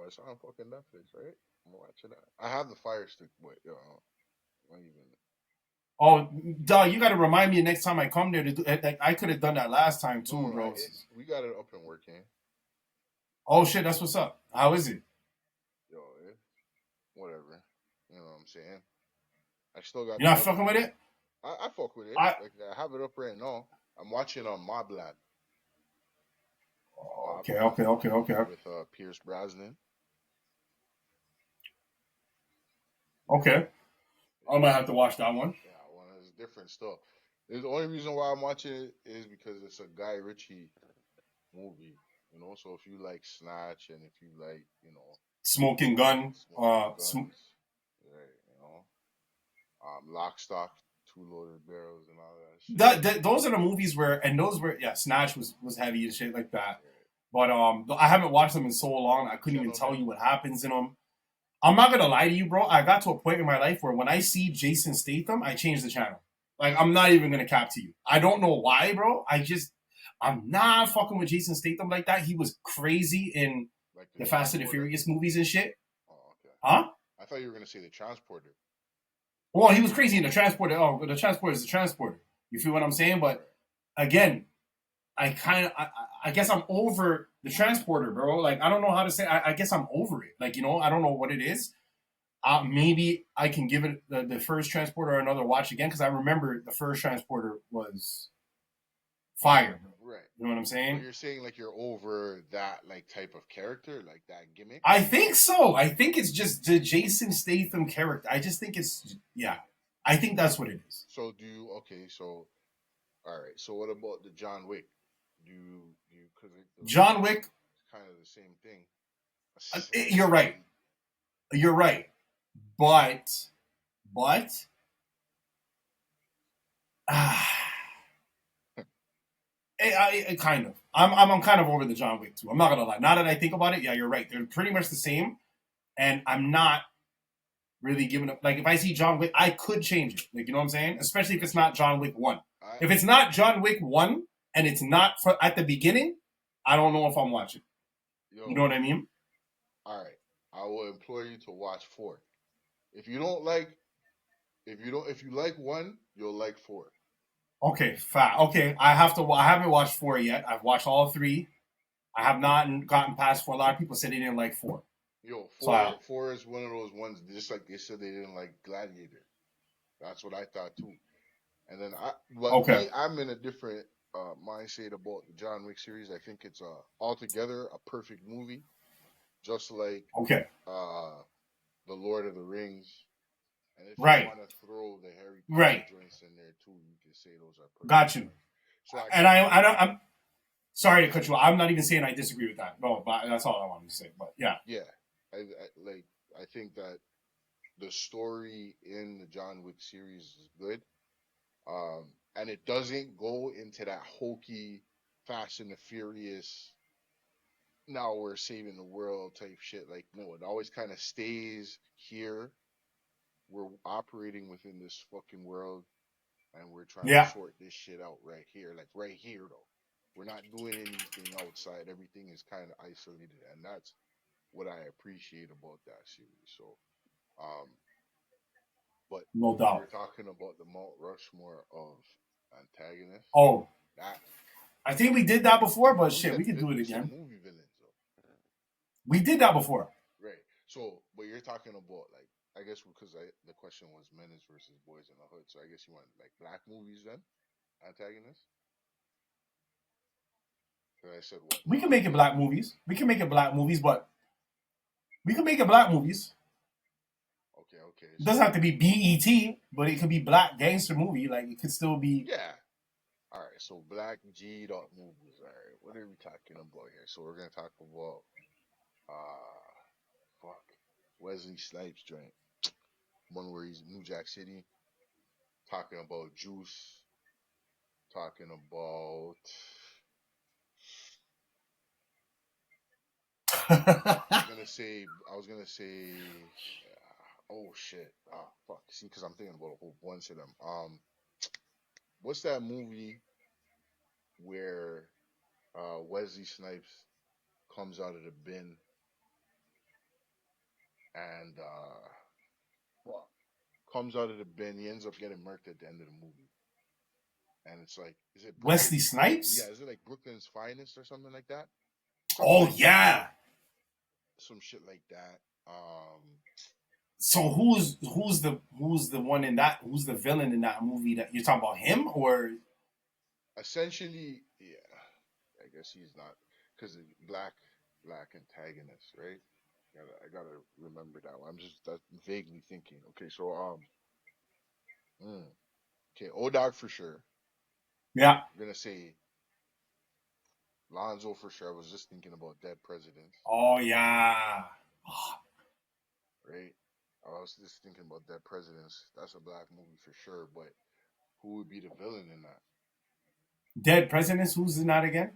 It's on fucking Netflix, right? I'm watching that. I have the Fire Stick, but not even. Oh, dog, you got to remind me next time I come there to do. Like, I could have done that last time too, bro. We got it up and working. Oh shit, that's what's up. How is it? Yo, whatever. You know what I'm saying? I still got. You're not fucking with it? I fuck with it. I have it up right now. I'm watching on Mobland. Okay. With Pierce Brosnan. Okay. I might have to watch that one. Yeah, one is different stuff. The only reason why I'm watching it is because it's a Guy Ritchie movie. You know, so if you like Snatch and if you like, Smoking Gun, right, Lock, Stock, Two Loaded Barrels and all that shit. Those are the movies Snatch was heavy and shit like that. But I haven't watched them in so long. I couldn't even tell you what happens in them. I'm not gonna lie to you, bro. I got to a point in my life where when I see Jason Statham, I change the channel. Like, I'm not even gonna cap to you. I don't know why, bro. I'm not fucking with Jason Statham like that. He was crazy in the Fast and the Furious movies and shit. Oh, okay. Huh? I thought you were gonna say the Transporter. Well, he was crazy in the Transporter. Oh, the Transporter is the Transporter. You feel what I'm saying? But again, I guess I'm over the Transporter, bro. Like, I don't know how to say. I guess I'm over it. Like, I don't know what it is. Maybe I can give it the first Transporter another watch again, because I remember the first Transporter was fire, bro. Right. You know what I'm saying? But you're saying like you're over that like type of character, like that gimmick? I think so. I think it's just the Jason Statham character. I just think I think that's what it is. So all right. So what about the John Wick? Because John Wick, kind of the same thing. You're right. But I kind of. I'm kind of over the John Wick too. I'm not gonna lie. Now that I think about it, yeah, you're right. They're pretty much the same, and I'm not really giving up. Like, if I see John Wick, I could change it. Like, you know what I'm saying? Especially if it's not John Wick 1. If it's not John Wick 1 and it's not at the beginning, I don't know if I'm watching. You know what I mean? All right. I will implore you to watch 4. If you like 1, you'll like 4. Okay, fat. Okay, I haven't watched 4 yet. I've watched all 3. I have not gotten past 4. A lot of people said they didn't like 4. Yo, 4 So 4 is one of those ones, just like they said they didn't like Gladiator. That's what I thought too. And then I'm in a different mindset about the John Wick series. I think it's altogether a perfect movie, just like the Lord of the Rings. And if you want to throw the Harry Potter joints in there too, you can say those are perfect. Got you. So I'm sorry to cut you off. I'm not even saying I disagree with that. No, but that's all I wanted to say. But yeah. Yeah. I think that the story in the John Wick series is good. And it doesn't go into that hokey Fast and the Furious, now we're saving the world type shit. Like, no, it always kind of stays here. We're operating within this fucking world, and we're trying to sort this shit out right here. Like, right here, though. We're not doing anything outside. Everything is kind of isolated, and that's what I appreciate about that series. So, but no doubt, we're talking about the Mount Rushmore of antagonists. Oh, that I think we did that before, but shit, we can do it again. Movie villains, though. We did that before, right? So, but you're talking about like, I guess because the question was Menace versus Boyz in the Hood, so I guess you want like black movies then, antagonists. I said what? We can make it black movies. We can make it black movies, but we can make it black movies. Okay. It doesn't have to be BET, but it could be black gangster movie. Like it could still be. Yeah. All right. So black G'd up movies. All right. What are we talking about here? So we're gonna talk about Wesley Snipes joint. One where he's in New Jack City. Talking about Juice. Talking about. I was gonna say. Oh shit! Ah, fuck. See, because I'm thinking about a whole bunch of them. What's that movie where Wesley Snipes comes out of the bin and comes out of the bin? He ends up getting murked at the end of the movie, and it's like, is it Wesley Snipes? Yeah, is it like Brooklyn's Finest or something like that? Some shit like that. So who's the one in that? Who's the villain in that movie? That you're talking about him or? Essentially, yeah. I guess he's not because black antagonist, right? I gotta remember that one. I'm just vaguely thinking. Okay, so okay, O-Dog for sure. Yeah. I'm gonna say Lonzo for sure. I was just thinking about Dead Presidents. Oh yeah. Right. I was just thinking about Dead Presidents. That's a black movie for sure. But who would be the villain in that? Dead Presidents. Who's in that again?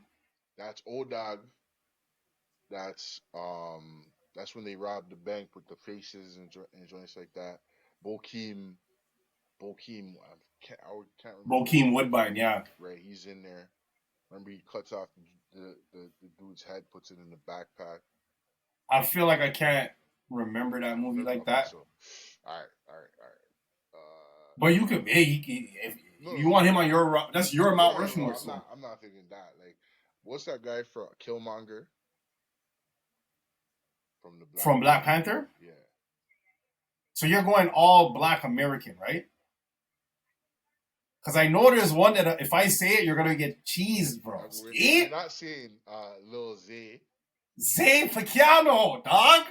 That's O-Dog. That's when they robbed the bank with the faces and joints like that. Bokeem, I can't remember. Bokeem Woodbine, yeah. Right, he's in there. Remember, he cuts off the dude's head, puts it in the backpack. I feel like I can't remember that movie like that. So, all right. But you could, if you want him on your, that's your Mount Rushmore. I'm not thinking that. Like, what's that guy from Killmonger? From Black Panther? Yeah. So you're going all Black American, right? Because I know there's one that if I say it, you're gonna get cheesed, bro. We're not saying Lil Zay. Zay Pacquiao, dog.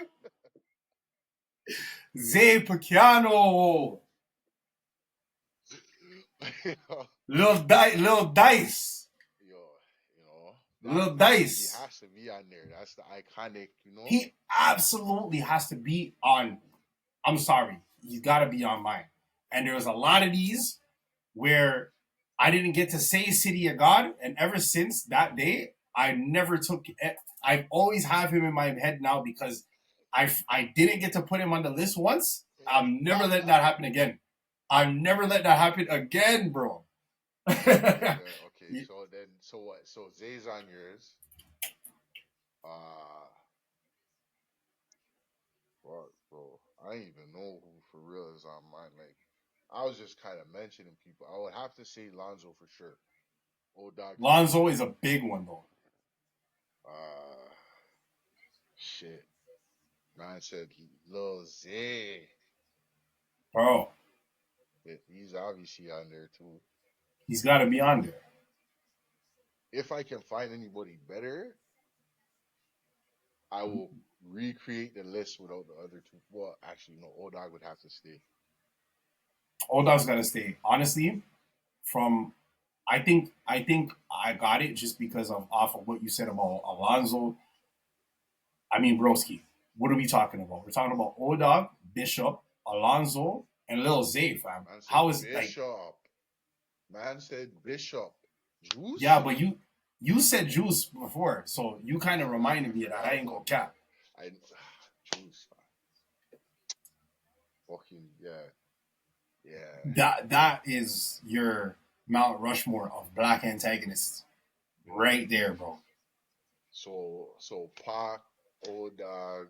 Zay Pacquiao. Lil Dice. Lil Dice. He has to be on there. That's the iconic, He absolutely has to be on. I'm sorry. He's got to be on mine. And there's a lot of these where I didn't get to say City of God. And ever since that day, I never took it. I always have him in my head now because I didn't get to put him on the list once. I'm never letting that happen again. I'm never letting that happen again, bro. Okay, so what? So Zay's on yours. Fuck, bro. I don't even know who for real is on mine. Like, I was just kind of mentioning people. I would have to say Lonzo for sure. O-Dog. Lonzo is a big one though. Shit. Man said Lil Zay. Bro. He's obviously on there too. He's got to be on there. If I can find anybody better, I will recreate the list without the other two. Well, actually, no. Old Dog would have to stay. Old Dog's got to stay. Honestly, I think I got it just because of off of what you said about Alonzo. I mean, broski. What are we talking about? We're talking about Old Dog, Bishop, Alonzo, and Lil Zay, fam. How is Bishop? Man said Bishop. Juice? Yeah, but you said Juice before, so you kind of reminded me of that. I ain't gonna cap. Juice. Fucking yeah. That is your Mount Rushmore of black antagonists, right there, bro. So Pac, Old Dog,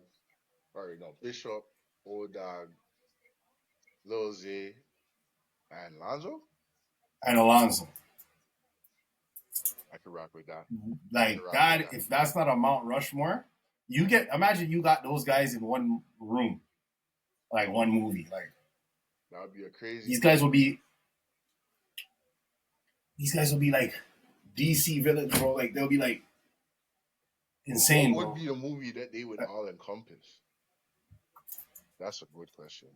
Bishop, Old Dog, Lil Zay, and Lonzo. And Alonzo. I could rock with that. Like that, if that's not a Mount Rushmore, imagine you got those guys in one room, like one movie. Like that would be a crazy. These guys will be like DC villains, bro. Like they'll be like insane. What would be a movie that they would all encompass? That's a good question.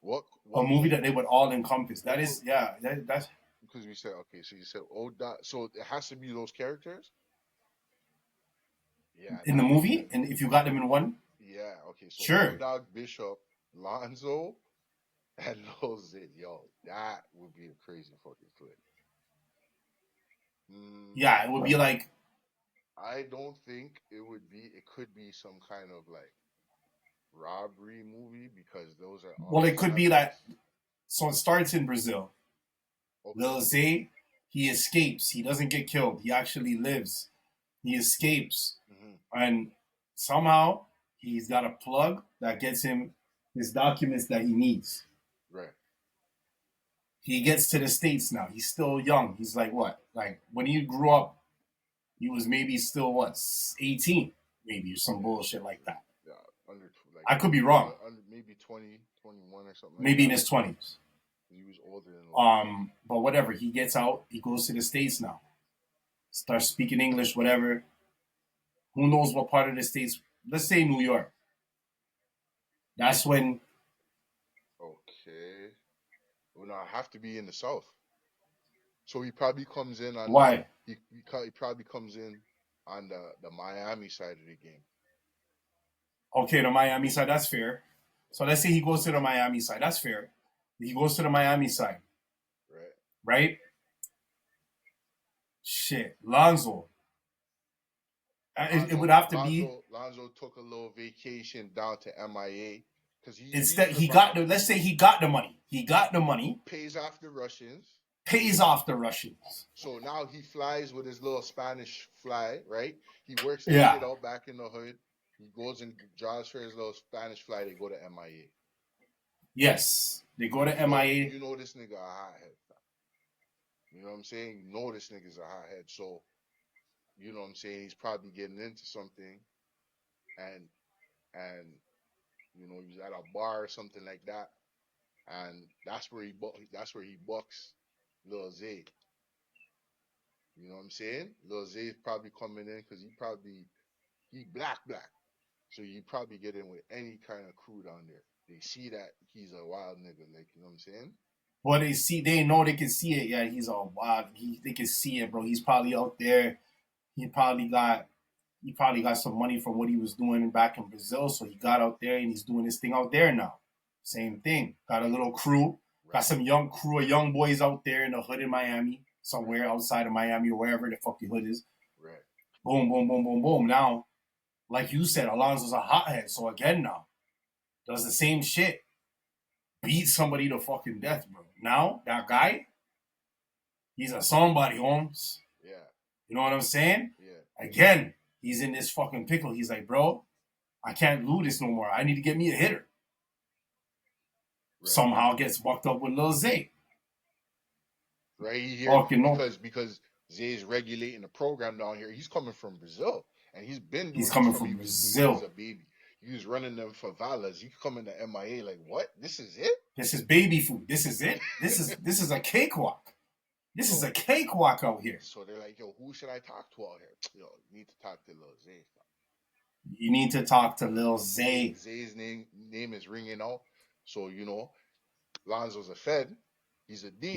What a movie that they would all encompass? That is, that's because we said okay. So you said Old Dog, so it has to be those characters. Yeah. In the movie, and if you got them in one. Yeah. Okay. So sure. Old Dog, Bishop, Lonzo, and Lil Zay. Yo, that would be a crazy fucking flick. Yeah, it would be like. I don't think it would be. It could be some kind of like robbery movie because those are. Well, it could be like. So it starts in Brazil. Okay. Lil Zay, he escapes. He doesn't get killed. He actually lives. He escapes, and somehow he's got a plug that gets him his documents that he needs. Right. He gets to the States now. He's still young. He's like what? Like when he grew up, he was maybe still 18, maybe or some bullshit like that. Yeah, I could be wrong. Maybe 20, 21 or something. Maybe in his 20s. He was older than. But whatever. He gets out. He goes to the States now. Starts speaking English, whatever. Who knows what part of the States? Let's say New York. That's when. Okay. Well, now I have to be in the South. So he probably comes in on. Why? He probably comes in on the Miami side of the game. Okay, the Miami side. That's fair. So let's say he goes to the Miami side. That's fair. He goes to the Miami side. Right? Shit. Lonzo. It would have to be. Lonzo took a little vacation down to MIA. Instead, let's say he got the money. He got the money. Pays off the Russians. So now he flies with his little Spanish fly, right? He works that shit out back in the hood. He goes and draws for his little Spanish fly. They go to MIA. Yes. They go to MIA. You know this nigga a hothead. You know what I'm saying? You know this nigga's a hothead. So, you know what I'm saying? He's probably getting into something. And you know, he's at a bar or something like that. And that's where he bucks Lil Zay. You know what I'm saying? Lil Zay's probably coming in because he black. So you probably get in with any kind of crew down there. They see that he's a wild nigga, like, you know what I'm saying? Well, they know they can see it. Yeah, he's all wild. They can see it, bro. He's probably out there. He probably got some money from what he was doing back in Brazil. So he got out there and he's doing his thing out there now. Same thing. Got a little crew. Got some young crew of young boys out there in the hood in Miami, somewhere outside of Miami or wherever the fuck the hood is. Right. Boom, boom, boom, boom, boom. Now, like you said, Alonzo's a hothead. So again now, does the same shit. Beat somebody to fucking death, bro. Now, that guy, he's a somebody, Holmes. Yeah. You know what I'm saying? Yeah. Again, he's in this fucking pickle. He's like, bro, I can't do this no more. I need to get me a hitter. Right. Somehow gets bucked up with Lil Zay. Right here, because Zay's regulating the program down here. He's coming from Brazil. And he's been doing He's coming from He Brazil. was a baby. He was running them favelas. He coming to MIA like, what? This is it? This is baby food. This is it. This is a cakewalk. This is a cakewalk out here. So they're like, yo, who should I talk to out here? Yo, you need to talk to Lil Zay. You need to talk to Lil Zay. Zay's name is ringing out. So, you know, Lonzo's a Fed. He's a D.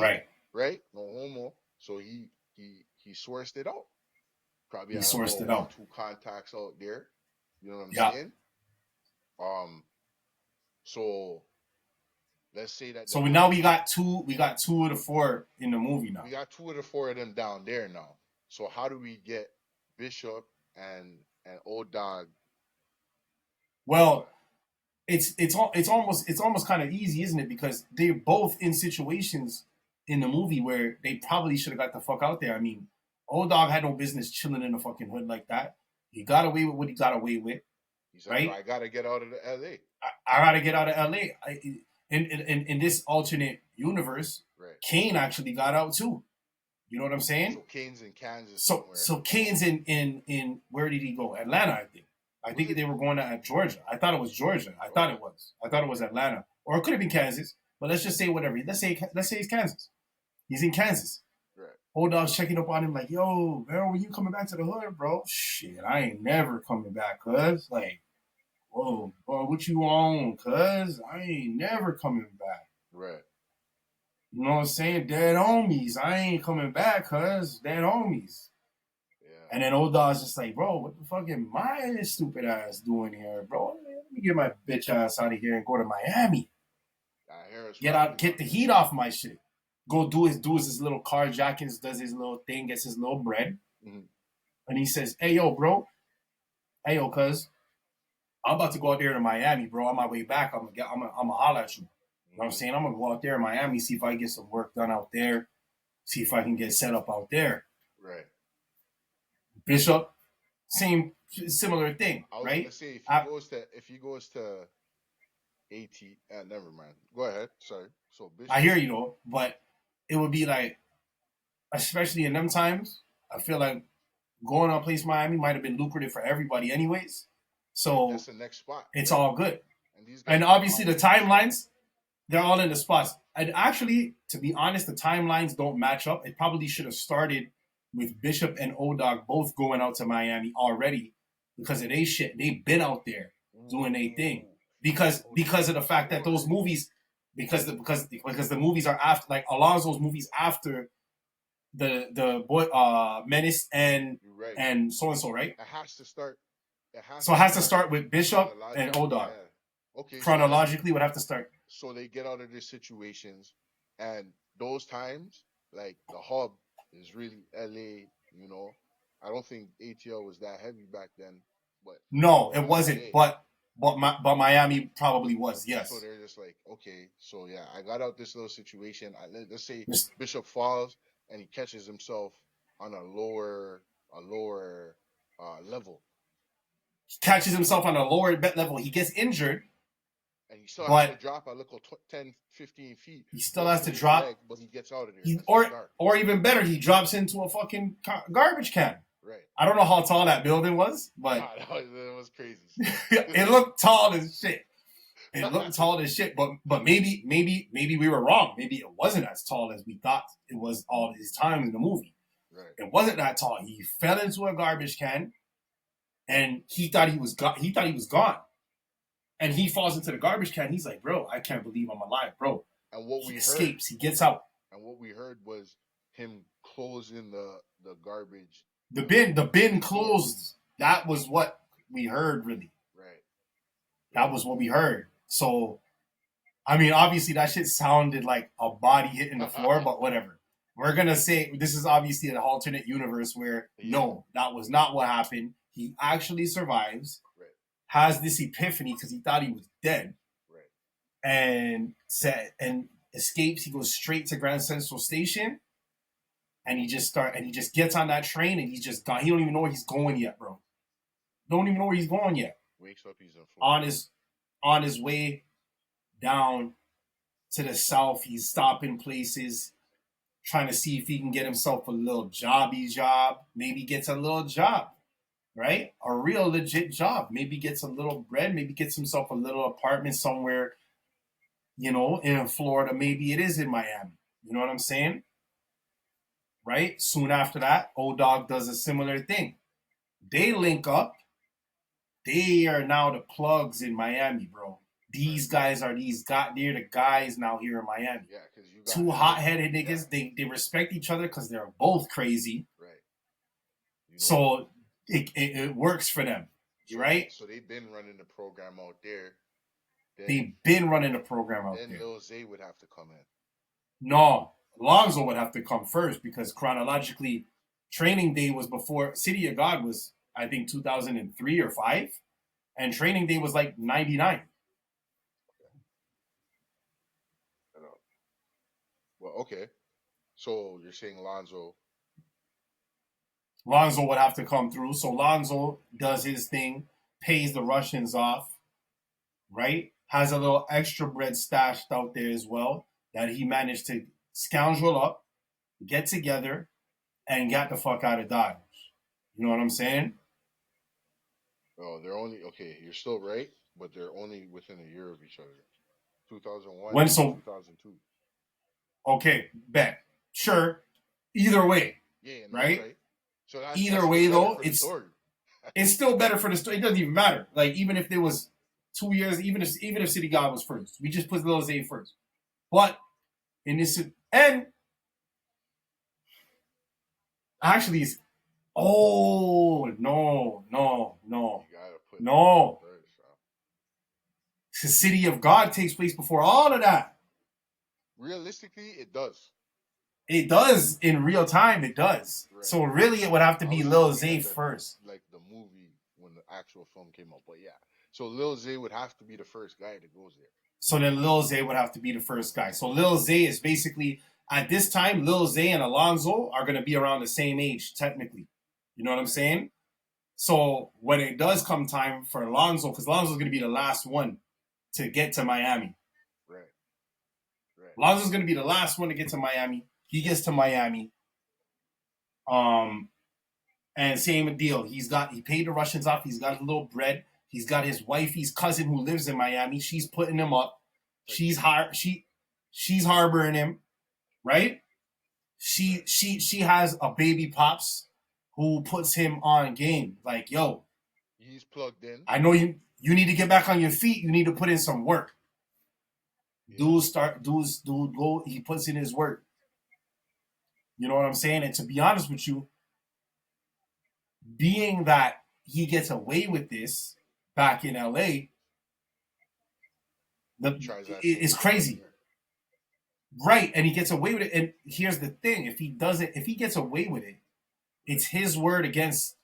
Right? No homo. So he sourced it out. Probably he sourced it out. 2 contacts out there. You know what I'm saying? So let's say that. So now we got 2 of the 4 in the movie now. We got 2 of the 4 of them down there now. So how do we get Bishop and Old Dog? Well, it's almost kind of easy, isn't it? Because they're both in situations in the movie where they probably should have got the fuck out there. I mean, Old Dog had no business chilling in the fucking hood like that. He got away with what he got away with. He's like, I gotta get out of LA. I gotta get out of LA. In this alternate universe, Kane actually got out too. You know what I'm saying? So Kane's in Kansas. So Kane's in where did he go? Atlanta, I think. I think they were going to Georgia. I thought it was Georgia. I thought it was Atlanta, or it could have been Kansas. But let's just say whatever. Let's say it's Kansas. He's in Kansas. Right. Old Dog's checking up on him like, yo, man, when you coming back to the hood, bro? Shit, I ain't never coming back, cuz. Like, whoa, bro, what you on, cuz? I ain't never coming back. Right. You know what I'm saying? Dead homies. I ain't coming back, cuz. Dead homies. Yeah. And then Old Dog's just like, bro, what the fuck am my stupid ass doing here, bro? Let me get my bitch ass out of here and go to Miami. Get the heat off my shit. Go do his little carjacking, does his little thing, gets his little bread. Mm-hmm. And he says, hey, yo, bro. Hey, yo, cuz. I'm about to go out there to Miami, bro. On my way back, I'm gonna holler at you. You know what I'm saying? I'm gonna go out there in Miami, see if I can get some work done out there, see if I can get set up out there. Right. Bishop, similar thing, I was right? Gonna say if he goes to AT, never mind. Go ahead. Sorry. So Bishop, I hear you though, but it would be like, especially in them times, I feel like going on Place Miami might have been lucrative for everybody, anyways. So that's the next spot. It's all good. And obviously the timelines, they're all in the spots. And actually, to be honest, the timelines don't match up. It probably should have started with Bishop and O-Dog both going out to Miami already because of their shit. They've been out there doing their thing. Because of the fact that those movies, because the movies are after, like Alonzo's movies after the boy Menace and so, right? It has to start. It has to start with Bishop and O-Dog. Yeah. Okay. Chronologically, would have to start. So they get out of their situations, and those times, like the hub is really LA. You know, I don't think ATL was that heavy back then. But no, it wasn't. But Miami probably was. Yes. So they're just like, okay, so yeah, I got out this little situation. Let's say Bishop falls and he catches himself on a lower level. He catches himself on a lower level. He gets injured. And he still has to drop a little 10, 15 feet. He still has to drop. Leg, but he gets out of there. Or even better, he drops into a fucking garbage can. Right. I don't know how tall that building was, but it was crazy. It looked tall as shit. But maybe we were wrong. Maybe it wasn't as tall as we thought it was all these times in the movie. Right. It wasn't that tall. He fell into a garbage can, and he thought he was gone. And he falls into the garbage can. He's like, bro, I can't believe I'm alive, bro. And what he escapes. He gets out. And what we heard was him closing the garbage. The bin closed. That was what we heard, really. Right. That was what we heard. So, I mean, obviously that shit sounded like a body hitting the floor, but whatever. We're going to say this is obviously an alternate universe where, no, that was not what happened. He actually survives. Has this epiphany because he thought he was dead, and escapes. He goes straight to Grand Central Station, and he just gets on that train, and he's just gone. He don't even know where he's going yet, bro. Don't even know where he's going yet. Wakes up, he's on his way down to the south. He's stopping places, trying to see if he can get himself a little job. Maybe gets a little job, right? A real legit job. Maybe gets a little bread. Maybe gets himself a little apartment somewhere, in Florida. Maybe it is in Miami. You know what I'm saying? Right? Soon after that, O-Dog does a similar thing. They link up. They are now the plugs in Miami, bro. These guys are they're the guys now here in Miami. Yeah, because you got two hot-headed niggas. Yeah. They respect each other because they're both crazy. Right. So it works for them, right? So they've been running the program out there. They've been running the program out there. Then Lil Zay would have to come in. No, Lonzo would have to come first because chronologically, Training Day was before City of God was, I think, 2003 or 5, and Training Day was like 99. Well, okay. So you're saying Lonzo would have to come through. So Lonzo does his thing, pays the Russians off, right? Has a little extra bread stashed out there as well that he managed to scoundrel up, get together, and get the fuck out of Dodge. You know what I'm saying? Oh, they're only, okay, you're still right, but they're only within a year of each other. 2001 when, and so, 2002. Okay, bet. Sure. Either way. Yeah, right? So either way, though, it's still better for the story. It doesn't even matter. Like, even if there was 2 years, even if City God was first, we just put Lil Zay first. But in this, and actually, no. The City of God takes place before all of that. Realistically, it does. It does in real time. It does. Right. So really, it would have to be Lil Zay first. Like the movie when the actual film came out, but yeah. So Lil Zay would have to be the first guy that goes there. So then Lil Zay would have to be the first guy. So Lil Zay is basically at this time, Lil Zay and Alonzo are going to be around the same age technically. You know what I'm saying? So when it does come time for Alonzo, because Alonzo's going to be the last one to get to Miami. Right. Alonzo's going to be the last one to get to Miami. He gets to Miami. And same deal. He paid the Russians off. He's got a little bread. He's got his wifey's cousin who lives in Miami. She's putting him up. She's harboring him, right? She has a baby pops who puts him on game. Like, yo, he's plugged in. I know you need to get back on your feet. You need to put in some work. Yeah. Dude go. He puts in his work. You know what I'm saying? And to be honest with you, being that he gets away with this back in LA, it's crazy. Right, and he gets away with it. And here's the thing: if he gets away with it, it's his word against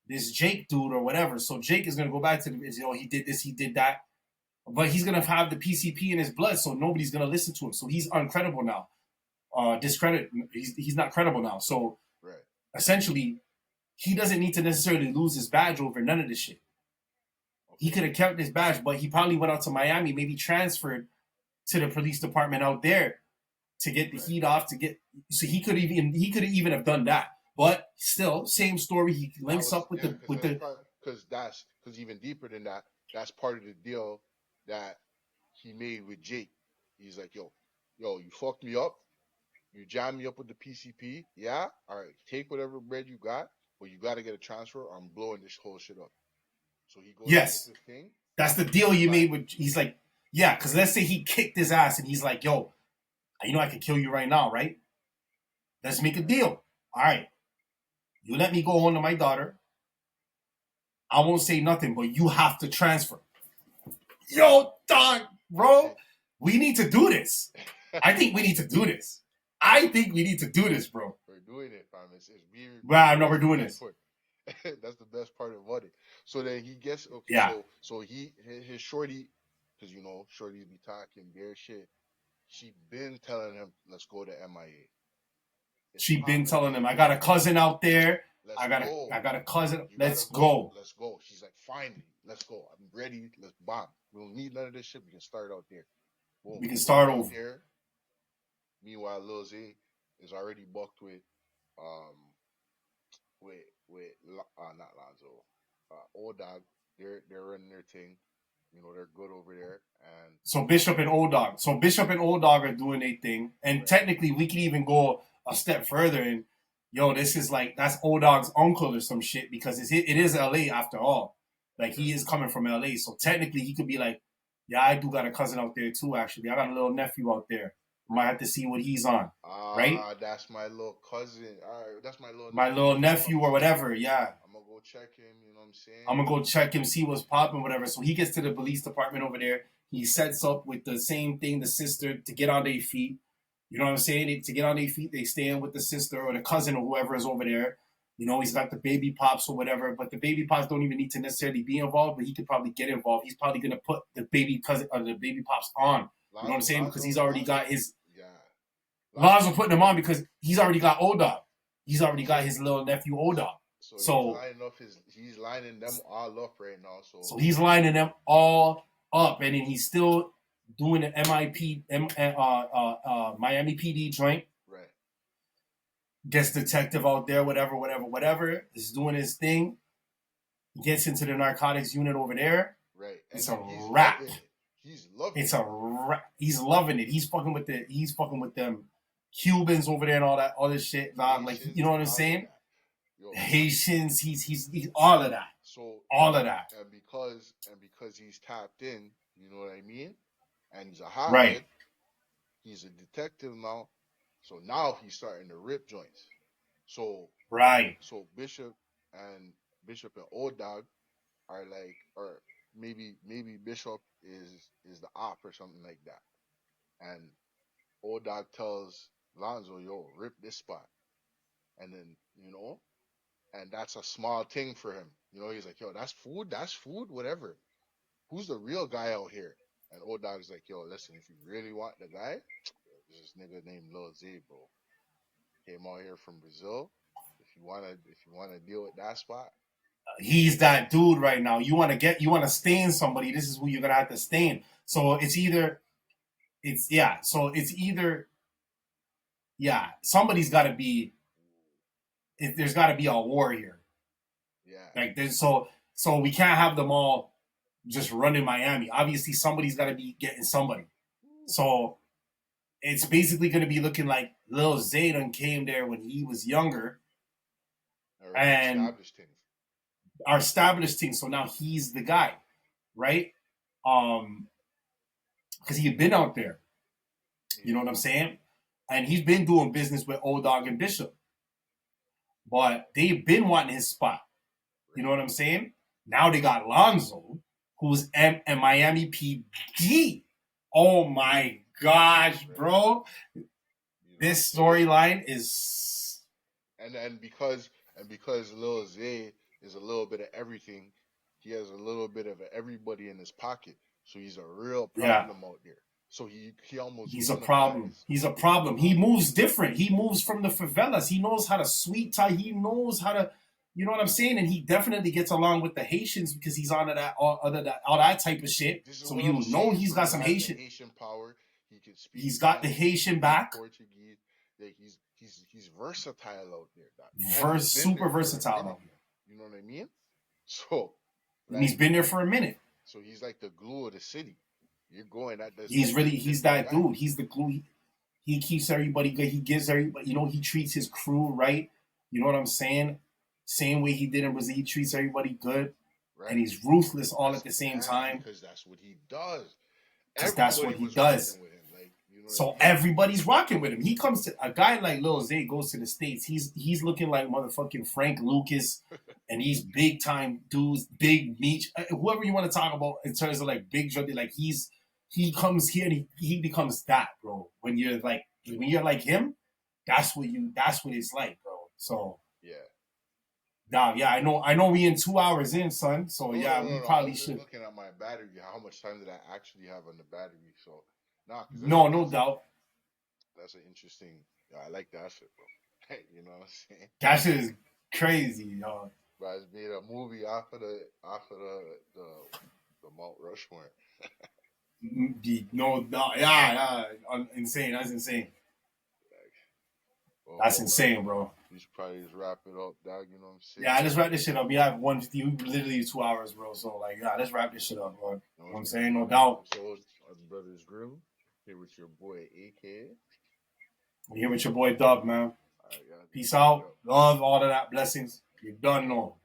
this Jake dude or whatever. So Jake is gonna go back to he did this, he did that, but he's gonna have the PCP in his blood, so nobody's gonna listen to him. So he's uncredible now. Discredit. He's not credible now. So essentially, he doesn't need to necessarily lose his badge over none of this shit. He could have kept his badge, but he probably went out to Miami, maybe transferred to the police department out there to get the heat off. So he could even have done that. But still, same story. He links up with because even deeper than that. That's part of the deal that he made with Jake. He's like, yo, you fucked me up. You jam me up with the PCP. Yeah, all right. Take whatever bread you got, but you got to get a transfer. Or I'm blowing this whole shit up. So he goes. Yes, this thing. That's the deal you made with. He's like, yeah, because let's say he kicked his ass and he's like, yo, I could kill you right now, right? Let's make a deal. All right. You let me go home to my daughter. I won't say nothing, but you have to transfer. Yo, dog, bro, we need to do this. I think we need to do this. Bro. We're doing it, fam. It's weird. Wow, no, we're doing this. That's the best part about it. So then he gets, okay, yeah. So his shorty, because shorties be talking their shit. She been telling him, let's go to MIA. She been telling him, I got a cousin out there. I got a cousin. Let's go. Let's go. She's like, finally, let's go. I'm ready. Let's bomb. We don't need none of this shit. We can start out there. Boom. We can start over. There. Meanwhile, Lil Zay is already booked with not Lonzo. Old Dog, they're running their thing. You know, they're good over there. And so Bishop and Old Dog. So Bishop and Old Dog are doing their thing. And technically, we can even go a step further and, yo, this is like, that's Old Dog's uncle or some shit because it is LA after all. Like, he is coming from LA. So technically, he could be like, yeah, I do got a cousin out there too, actually. I got a little nephew out there. Might have to see what he's on. Right? That's my little cousin. All right, that's my little nephew or whatever, yeah. I'm going to go check him, you know what I'm saying? I'm going to go check him, see what's popping, whatever. So he gets to the police department over there. He sets up with the same thing, the sister, to get on their feet. You know what I'm saying? To get on their feet, they stand with the sister or the cousin or whoever is over there. You know, he's got the baby pops or whatever, but the baby pops don't even need to necessarily be involved, but he could probably get involved. He's probably going to put the baby cousin or the baby pops on. You know what I'm saying? Because he's already got his... Lonzo putting him on because he's already got Old Dog. He's already got his little nephew Old Dog. So he's lining them all up right now. So he's lining them all up, and then he's still doing the Miami PD joint. Right. Gets detective out there, whatever. Is doing his thing. Gets into the narcotics unit over there. Right. It's a wrap. He's loving it. He's loving it. He's fucking with them Cubans over there and all this shit. Like, you know what I'm saying? Haitians, he's all of that. So all of that. And because he's tapped in, you know what I mean? And he's a hothead. Right. He's a detective now. So now he's starting to rip joints. So right. So Bishop and Old Dog are like, or maybe Bishop is the op or something like that. And Old Dog tells Lonzo, yo, rip this spot. And then, you know, and that's a small thing for him. You know, he's like, yo, that's food, whatever. Who's the real guy out here? And Old Dog's like, yo, listen, if you really want the guy, there's this nigga named Lil Z, bro. Came out here from Brazil. If you wanna deal with that spot, he's that dude right now. You want to stain somebody. This is who you're gonna have to stain. So it's either, somebody's got to be. There's got to be a war here. Yeah. Like there's so we can't have them all just running Miami. Obviously, somebody's got to be getting somebody. So it's basically going to be looking like Lil Zayden came there when he was younger, and our established team. So now he's the guy, right? Because he had been out there. You know what I'm saying? And he's been doing business with Old Dog and Bishop. But they've been wanting his spot. You know what I'm saying? Now they got Lonzo, who's a Miami PD. Oh my gosh, bro. This storyline is... And because Lil Zay is a little bit of everything, he has a little bit of everybody in his pocket. So he's a real problem out there. So he almost... He's a problem. He's a problem. He moves different. He moves from the favelas. He knows how to sweet tie. He knows how to... You know what I'm saying? And he definitely gets along with the Haitians because he's on all that type of shit. So you know he's got some Haitian power. He can speak. He's got the Haitian back. Portuguese. He's versatile out there. Super versatile out there. You know what I mean? So... And he's been there for a minute. So he's like the glue of the city. You're going at this. He's that dude. He's the glue. He keeps everybody good. He gives everybody, you know, he treats his crew right. You know what I'm saying? Same way he did in Brazil. He treats everybody good. Right. And he's ruthless all at the same time. Because that's what he does. Because that's what he does. So everybody's rocking with him. He comes to a guy like Lil Zay goes to the States. He's looking like motherfucking Frank Lucas and these big time dudes, Big Meech, whoever you want to talk about in terms of like big drug. Like he comes here and he becomes that, bro. When you're like him, that's what it's like, bro. So I know we in 2 hours in, son. So we probably should. Looking at my battery, how much time did I actually have on the battery? So. No doubt. That's an interesting. I like that shit, bro. You know what I'm saying? That shit is crazy, y'all. But it's made a movie off of the Mount Rushmore. Insane. That's insane. That's insane, bro. We should probably just wrap it up, dog. You know what I'm saying? Yeah, let's wrap this shit up. We have 150. We literally 2 hours, bro. So like, yeah, let's wrap this shit up, bro. You know what I'm saying? No doubt. So, Brothers Grill, here with your boy AK. We here with your boy Dub, man. Right, peace out. Love, all of that. Blessings. You done know.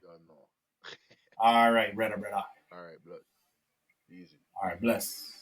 All right, brother. All right, blood. Easy. All right, bless.